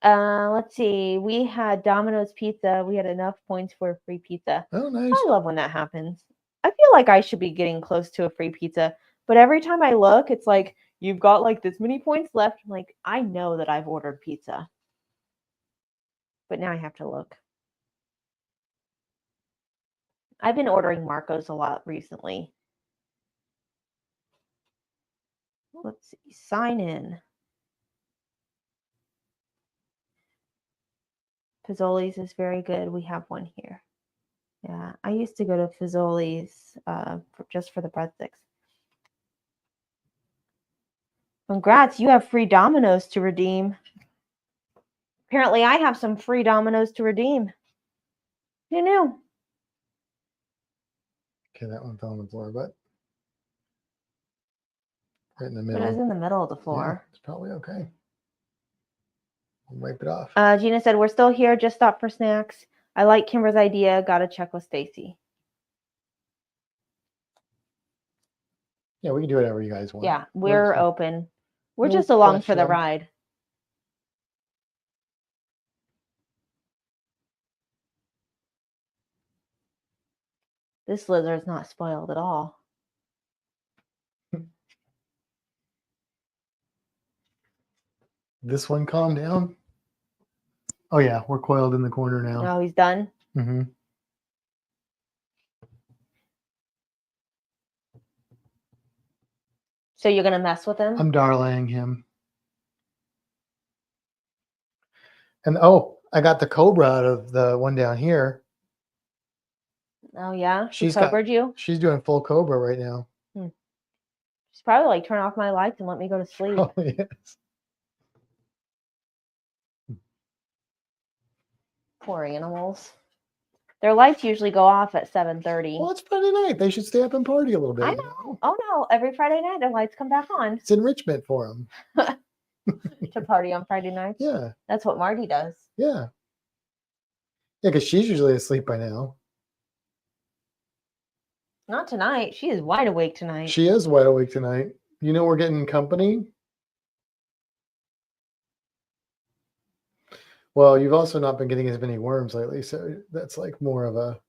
Let's see. We had Domino's pizza. We had enough points for a free pizza. Oh, nice. I love when that happens. I feel like I should be getting close to a free pizza, but every time I look, it's like you've got like this many points left. I'm like, I know that I've ordered pizza, but now I have to look. I've been ordering Marco's a lot recently. Let's see. Sign in. Fazoli's is very good. We have one here. Yeah, I used to go to Fazoli's just for the breadsticks. Congrats, you have free Domino's to redeem. Apparently, I have some free Domino's to redeem. Who knew? Okay, that one fell on the floor, but right in the But middle. it was in the middle of the floor. Yeah, it's probably okay. I'll wipe it off. Gina said, we're still here. Just stop for snacks. I like Kimber's idea. Got to check with Stacy. Yeah, we can do whatever you guys want. Yeah, we're open. We're no just along for the pressure. ride. This lizard's not spoiled at all. This one calm down. Oh yeah, we're coiled in the corner now. No, he's done. Mm-hmm. So you're going to mess with him? I'm darling him. And I got the cobra out of the one down here. Oh, yeah? She's covered you? She's doing full cobra right now. She's probably like, turn off my lights and let me go to sleep. Oh, yes. Poor animals. Their lights usually go off at 7:30. Well, it's Friday night. They should stay up and party a little bit. I know. Oh, no. Every Friday night, their lights come back on. It's enrichment for them. To party on Friday nights? Yeah. That's what Marty does. Yeah. Yeah, because she's usually asleep by now. Not tonight. She is wide awake tonight. She is wide awake tonight. You know we're getting company. Well, you've also not been getting as many worms lately, so that's like more of a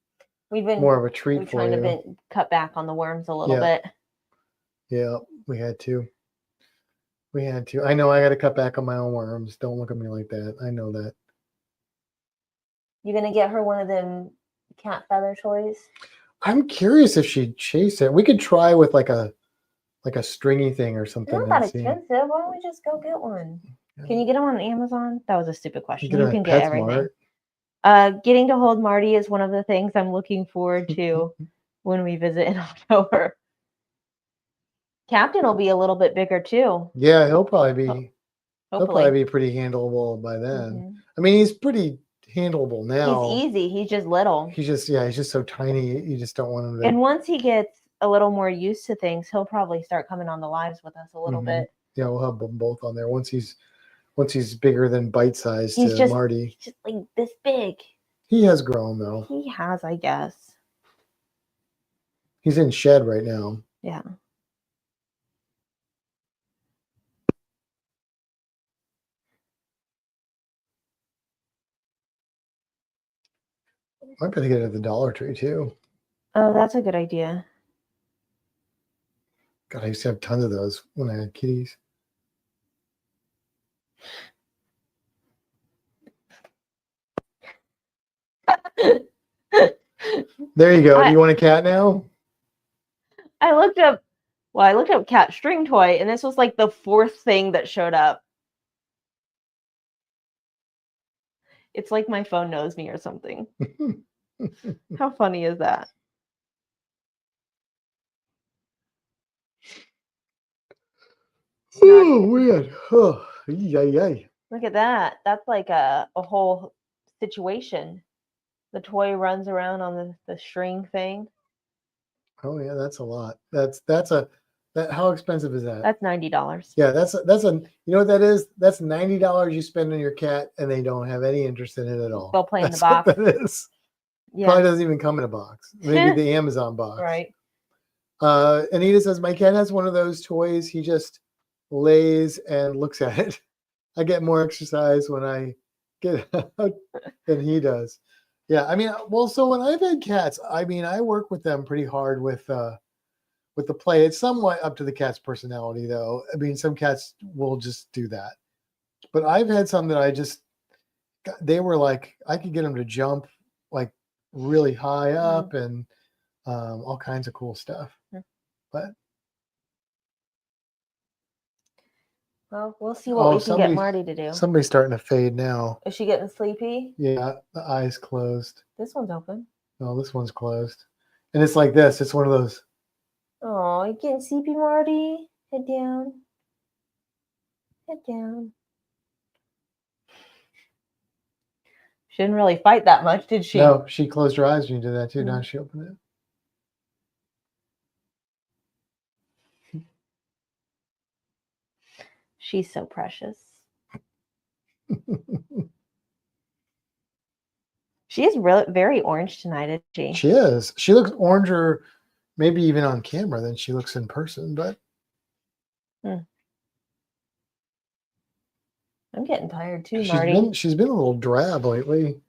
treat for trying you. to cut back on the worms a little bit. Yeah, we had to. I know I got to cut back on my own worms. Don't look at me like that. I know that. You gonna get her one of them cat feather toys? I'm curious if she'd chase it. We could try with like a stringy thing or something. They're not that expensive. Why don't we just go get one? Yeah. Can you get them on Amazon? That was a stupid question. You it on can get PetSmart. everything. Getting to hold Marty is one of the things I'm looking forward to when we visit in October. Captain will be a little bit bigger too. Yeah, he'll probably be. He'll Hopefully. probably be pretty handleable by then. I mean, he's pretty handleable now. He's easy. He's just little. He's just so tiny. You just don't want him to. And once he gets a little more used to things, he'll probably start coming on the lives with us a little bit. Yeah, we'll have them both on there once he's bigger than bite size He's to just, Marty. He's just like this big. He has grown though. He has, I guess. He's in shed right now. Yeah. Might better get it at the Dollar Tree too. Oh, that's a good idea. God, I used to have tons of those when I had kitties. There you go. Do you want a cat now? I looked up cat string toy, and this was like the 4th thing that showed up. It's like my phone knows me or something. How funny is that? Oh, weird. Oh, yay. Look at that. That's like a whole situation. The toy runs around on the string thing. Oh yeah, that's a lot. How expensive is that? That's $90. Yeah, that's a you know what that is? That's $90 you spend on your cat and they don't have any interest in it at all. They'll play in that's the box. What that is. Yeah. Probably doesn't even come in a box. Maybe the Amazon box. Right. Anita says my cat has one of those toys. He just lays and looks at it. I get more exercise when I get out than he does. Yeah, I mean, well, so when I've had cats, I mean, I work with them pretty hard with the play. It's somewhat up to the cat's personality, though. I mean, some cats will just do that, but I've had some that they were like, I could get them to jump like really high up and all kinds of cool stuff. But well, we'll see what we can get Marty to do. Somebody's starting to fade now. Is she getting sleepy? Yeah, the eyes closed. This one's open. No, this one's closed. And it's like this. It's one of those. Oh, you getting sleepy, Marty? Head down. Head down. She didn't really fight that much, did she? No, she closed her eyes when you did that too. Now she opened it. She's so precious. She is really very orange tonight, isn't she? She is. She looks oranger, maybe even on camera, than she looks in person. But I'm getting tired too, Marty. She's been a little drab lately.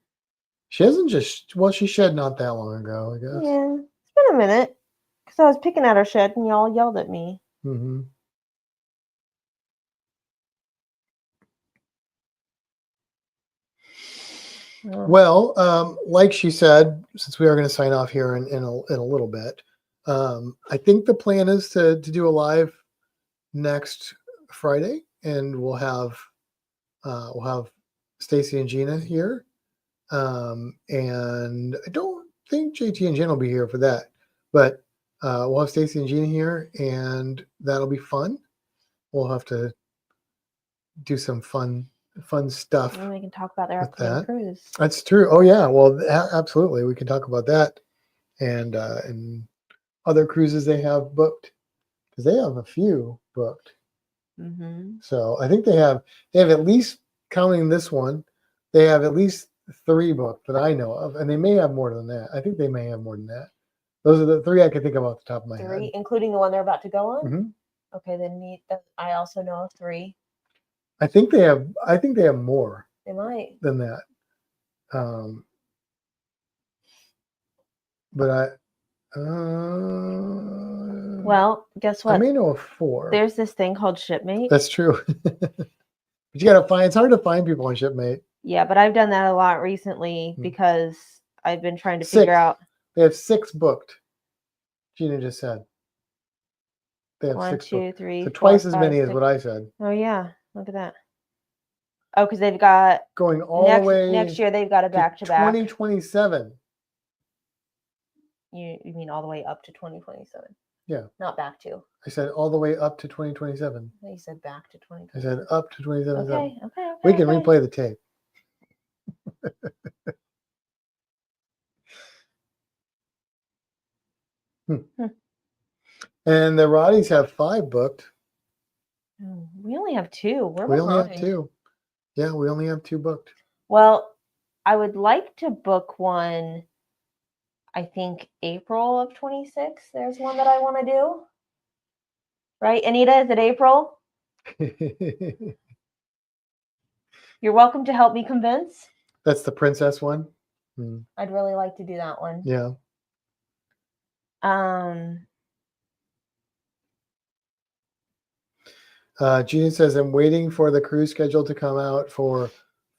She hasn't she shed not that long ago, I guess. Yeah, it's been a minute because I was picking at her shed and y'all yelled at me. Mm-hmm. Well, like she said, since we are going to sign off here in a little bit, I think the plan is to do a live next Friday, and we'll have Stacy and Gina here, and I don't think JT and Jen will be here for that, but we'll have Stacy and Gina here, and that'll be fun. We'll have to do some fun stuff. And we can talk about their upcoming cruise. That's true. Oh yeah, well, absolutely, we can talk about that, and other cruises they have booked, because they have a few booked. Mm-hmm. So I think they have at least, counting this one, they have at least 3 booked that I know of, and they may have more than that. I think they may have more than that. Those are the 3 I can think of off the top of my head. 3, including the one they're about to go on. Mm-hmm. Okay, then I also know of 3. I think they have more. They might. Than that. But well, guess what? I may know of 4. There's this thing called Shipmate. That's true. But you gotta find. It's hard to find people on Shipmate. Yeah, but I've done that a lot recently because I've been trying to figure out. They have 6 booked. Gina just said. They have 1, 6 2, booked. 3, so 4, twice as 5, many 6. as what I said. Oh yeah, look at that. Oh, because they've got going all the way next year. They've got a back to back. 2027. You mean all the way up to 2027? Yeah. Not back to. I said all the way up to 2027. You said back to 2027. I said up to 2027. Okay. We can replay the tape. And the Roddies have 5 booked. We only have 2. We only have 2. Yeah, we only have 2 booked. Well, I would like to book one. I think April of 26. There's one that I want to do. Right, Anita? Is it April? You're welcome to help me convince. That's the princess one. I'd really like to do that one. Yeah. Gina says, I'm waiting for the cruise schedule to come out for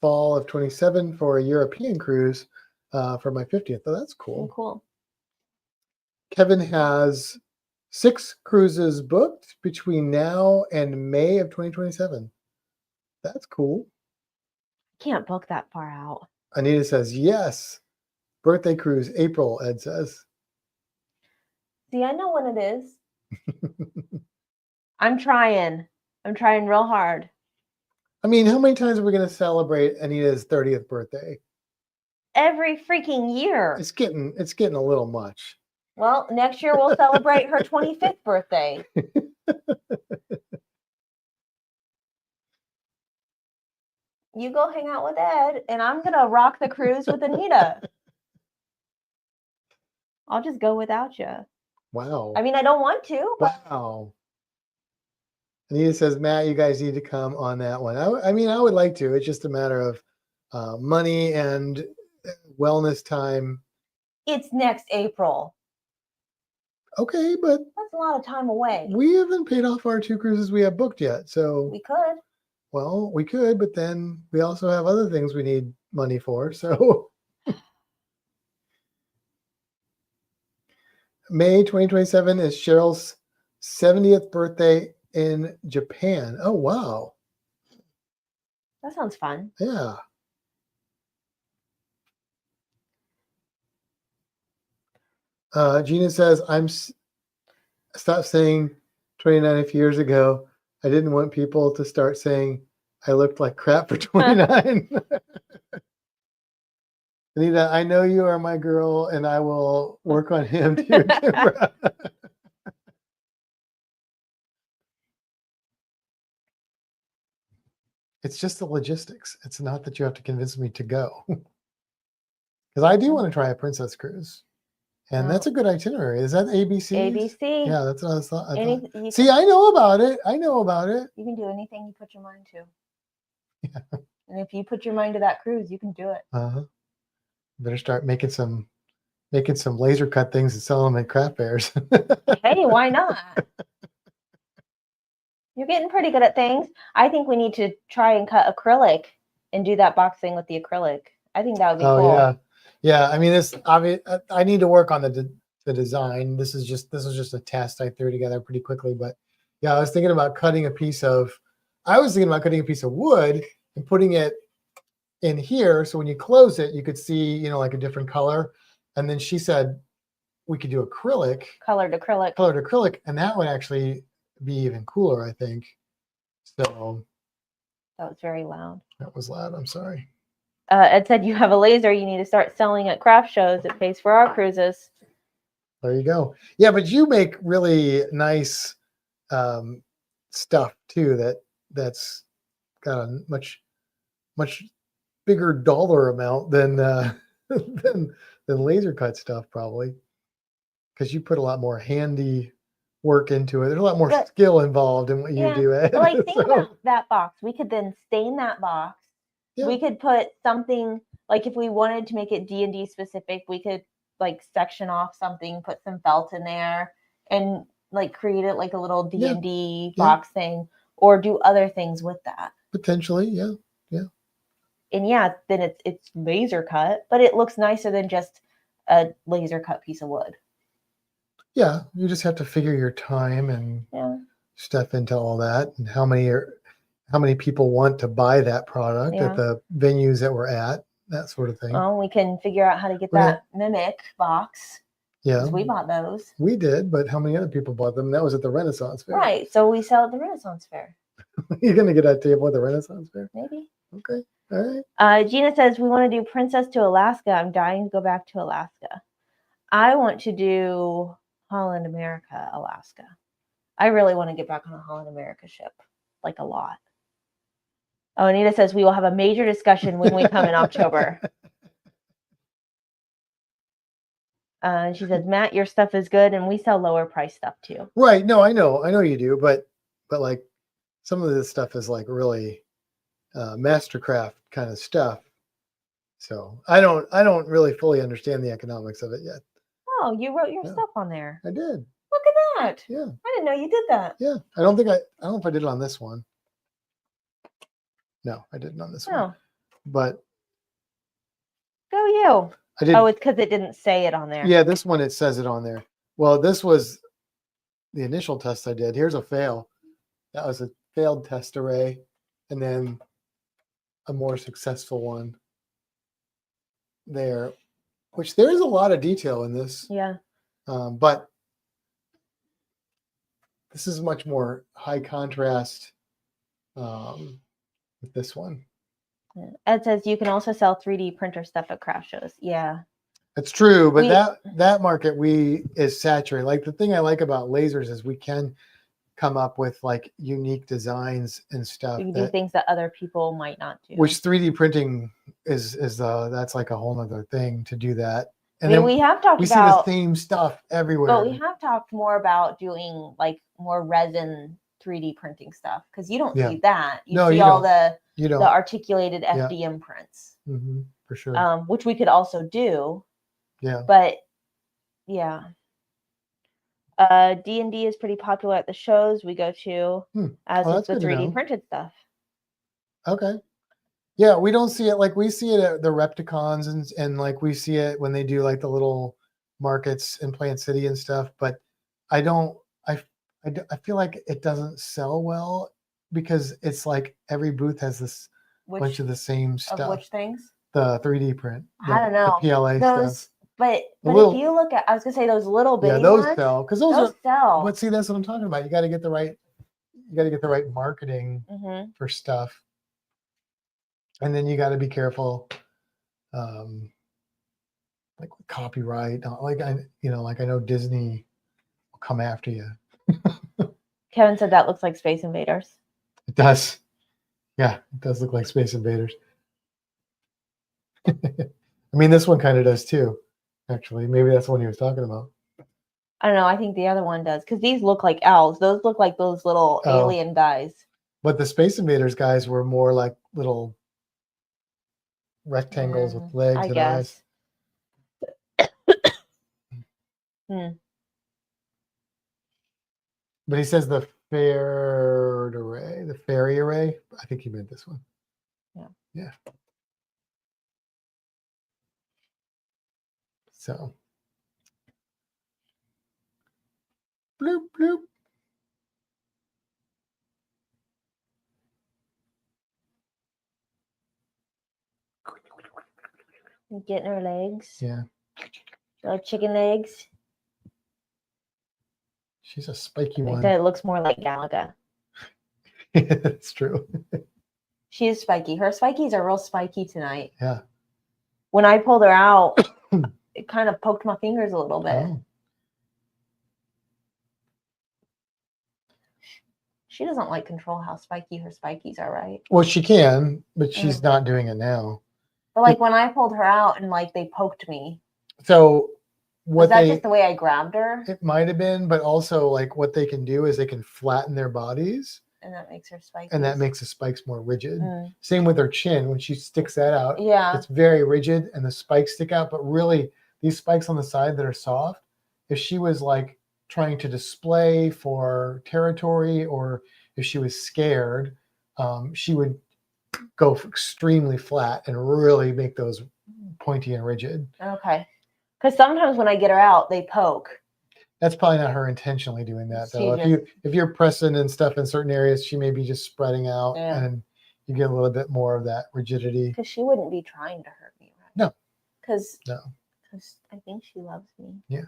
fall of 27 for a European cruise for my 50th. Oh, that's cool. Cool. Kevin has 6 cruises booked between now and May of 2027. That's cool. Can't book that far out. Anita says, yes. Birthday cruise, April, Ed says. See, I know when it is. I'm trying real hard. I mean, how many times are we going to celebrate Anita's 30th birthday? Every freaking year. It's getting a little much. Well, next year we'll celebrate her 25th birthday. You go hang out with Ed, and I'm going to rock the cruise with Anita. I'll just go without you. Wow. I mean, I don't want to. But... Wow. Anita says, Matt, you guys need to come on that one. I mean, I would like to. It's just a matter of money and wellness time. It's next April. Okay, but that's a lot of time away. We haven't paid off our 2 cruises we have booked yet, so we could. Well, we could, but then we also have other things we need money for. So May 2027 is Cheryl's 70th birthday in Japan. Oh, wow. That sounds fun. Yeah. Gina says, stop saying 29 years ago. I didn't want people to start saying I looked like crap for 29. Anita, I know you are my girl, and I will work on him too, Kimbra. It's just the logistics. It's not that you have to convince me to go. Because I do want to try a princess cruise. And that's a good itinerary. Is that ABC? ABC. Yeah, that's what I thought. See, I know about it. You can do anything you put your mind to. Yeah. And if you put your mind to that cruise, you can do it. Better start making some laser cut things and sell them at craft fairs. Hey, why not? You're getting pretty good at things. I think we need to try and cut acrylic and do that box thing with the acrylic. I think that would be cool. Yeah. Yeah, I mean, I need to work on the design. This was just a test I threw together pretty quickly, but yeah, I was thinking about cutting a piece of wood and putting it in here, so when you close it, you could see, like a different color. And then she said we could do acrylic, colored acrylic, and that would actually be even cooler, I think. So that was very loud. That was loud. I'm sorry. Ed said you have a laser you need to start selling at craft shows. It pays for our cruises. There you go. Yeah, but you make really nice stuff too. That's got a much bigger dollar amount than than laser cut stuff, probably, because you put a lot more handy work into it. There's a lot more skill involved in what you do, Ed. But like, think about that box. We could then stain that box. Yeah. We could put something, like if we wanted to make it D&D specific, we could like section off something, put some felt in there, and like create it like a little D&D box thing, or do other things with that. Potentially, yeah. And then it's laser cut, but it looks nicer than just a laser cut piece of wood. Yeah, you just have to figure your time and stuff into all that, and how many how many people want to buy that product Yeah. at the venues that we're at, that sort of thing. Well, we can figure out how to get We're that mimic box. Yeah, Because we bought those. we did, but how many other people bought them? That was at the Renaissance Fair. Right. So we sell at the Renaissance Fair. You're gonna get a table at the Renaissance Fair? Maybe. Okay. All right. Gina says we want to do Princess to Alaska. I'm dying to go back to Alaska. I want to do Holland America, Alaska. I really want to get back on a Holland America ship, like a lot. Oh, Anita says we will have a major discussion when we come in October. She says, Matt, your stuff is good, and we sell lower price stuff too. Right. No, I know you do, but like some of this stuff is like really mastercraft kind of stuff. So I don't really fully understand the economics of it yet. Oh, you wrote your stuff on there. I did. Look at that. Yeah. I didn't know you did that. Yeah. I don't know if I did it on this one. No, I didn't on this one. But go you. I did. Oh, it's because it didn't say it on there. Yeah, this one it says it on there. Well, this was the initial test I did. Here's a fail. That was a failed test array, and then a more successful one there, which there is a lot of detail in this. Yeah. But this is much more high contrast with this one. Ed says you can also sell 3D printer stuff at craft shows. Yeah. That's true, but that market is saturated. Like the thing I like about lasers is we can come up with like unique designs and stuff. You can do things that other people might not do. Which 3D printing is that's like a whole nother thing to do that. And I mean, we have talked about, see the same stuff everywhere. But we have talked more about doing like more resin 3D printing stuff because you don't see that. You see all the articulated FDM prints. Mm-hmm, for sure. Which we could also do. Yeah. But yeah. D&D is pretty popular at the shows we go to, as is the 3D printed stuff. Okay. Yeah, we don't see it like we see it at the Repticons and like we see it when they do like the little markets in Plant City and stuff. But I feel like it doesn't sell well because it's like every booth has this bunch of the same stuff. Of which things? The 3D print. I don't know. The PLA stuff. But if you look at, I was gonna say those little bitty those ones, sell because those sell. But see, that's what I'm talking about. You got to get the right marketing for stuff, and then you got to be careful, like with copyright. Like I know Disney will come after you. Kevin said that looks like Space Invaders. It does. Yeah, it does look like Space Invaders. I mean, this one kind of does too. Actually, maybe that's the one he was talking about. I don't know. I think the other one does because these look like owls. Those look like those little alien guys. But the Space Invaders guys were more like little rectangles with legs and eyes. But he says the fairy array. I think he meant this one. Yeah. Yeah. So, bloop, bloop. Getting her legs. Yeah. Little chicken legs. She's a spiky one. It looks more like Galaga. That's true. She is spiky. Her spikies are real spiky tonight. Yeah. When I pulled her out, it kind of poked my fingers a little bit. Oh. She doesn't like control how spiky her spikies are, right? Well, she can, but she's not doing it now. But like when I pulled her out and like they poked me. So was that just the way I grabbed her? It might have been, but also like what they can do is they can flatten their bodies. And that makes her spiky. And that makes the spikes more rigid. Same with her chin. When she sticks that out, yeah, it's very rigid and the spikes stick out. But really, these spikes on the side that are soft, if she was like trying to display for territory or if she was scared, she would go extremely flat and really make those pointy and rigid. Okay. Because sometimes when I get her out, they poke. That's probably not her intentionally doing that She though. If you're pressing and stuff in certain areas, she may be just spreading out, Yeah. and you get a little bit more of that rigidity. Because she wouldn't be trying to hurt me, right? No. Because No. I think she loves me. Yeah.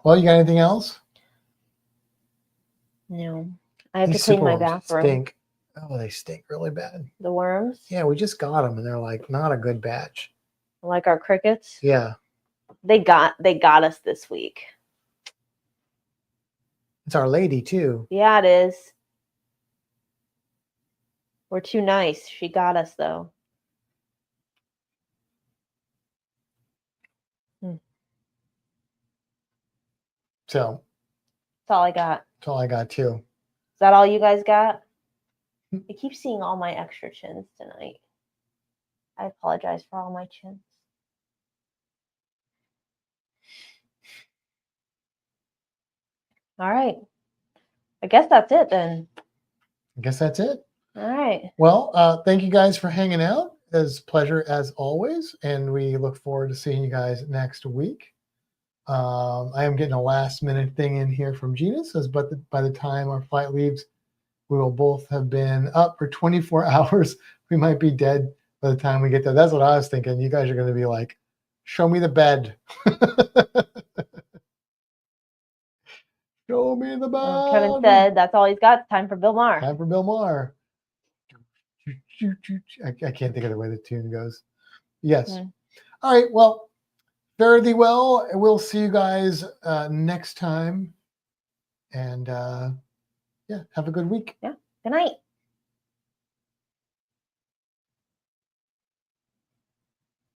Well, you got anything else? No. I have These to clean my superworms bathroom. stink. Oh, they stink really bad. The worms? Yeah, we just got them, and they're like not a good batch. Like our crickets? Yeah. They got us this week. It's Our Lady too. Yeah, it is. We're too nice. She got us though. So That's all I got. that's all I got too. Is that all you guys got? I keep seeing all my extra chins tonight. I apologize for all my chins. All right. I guess that's it then. I guess that's it. All right. Well, thank you guys for hanging out. It was a pleasure as always, and we look forward to seeing you guys next week. I am getting a last minute thing in here from Gina. Says, but by the time our flight leaves, we will both have been up for 24 hours. We might be dead by the time we get there. That's what I was thinking. You guys are going to be like, show me the bed. Show me the bed. Kevin said that's all he's got. Time for Bill Maher. Time for Bill Maher. I can't think of the way the tune goes. Yes. Mm. All right. Well, fare thee well. We'll see you guys next time. And yeah, have a good week. Yeah. Good night.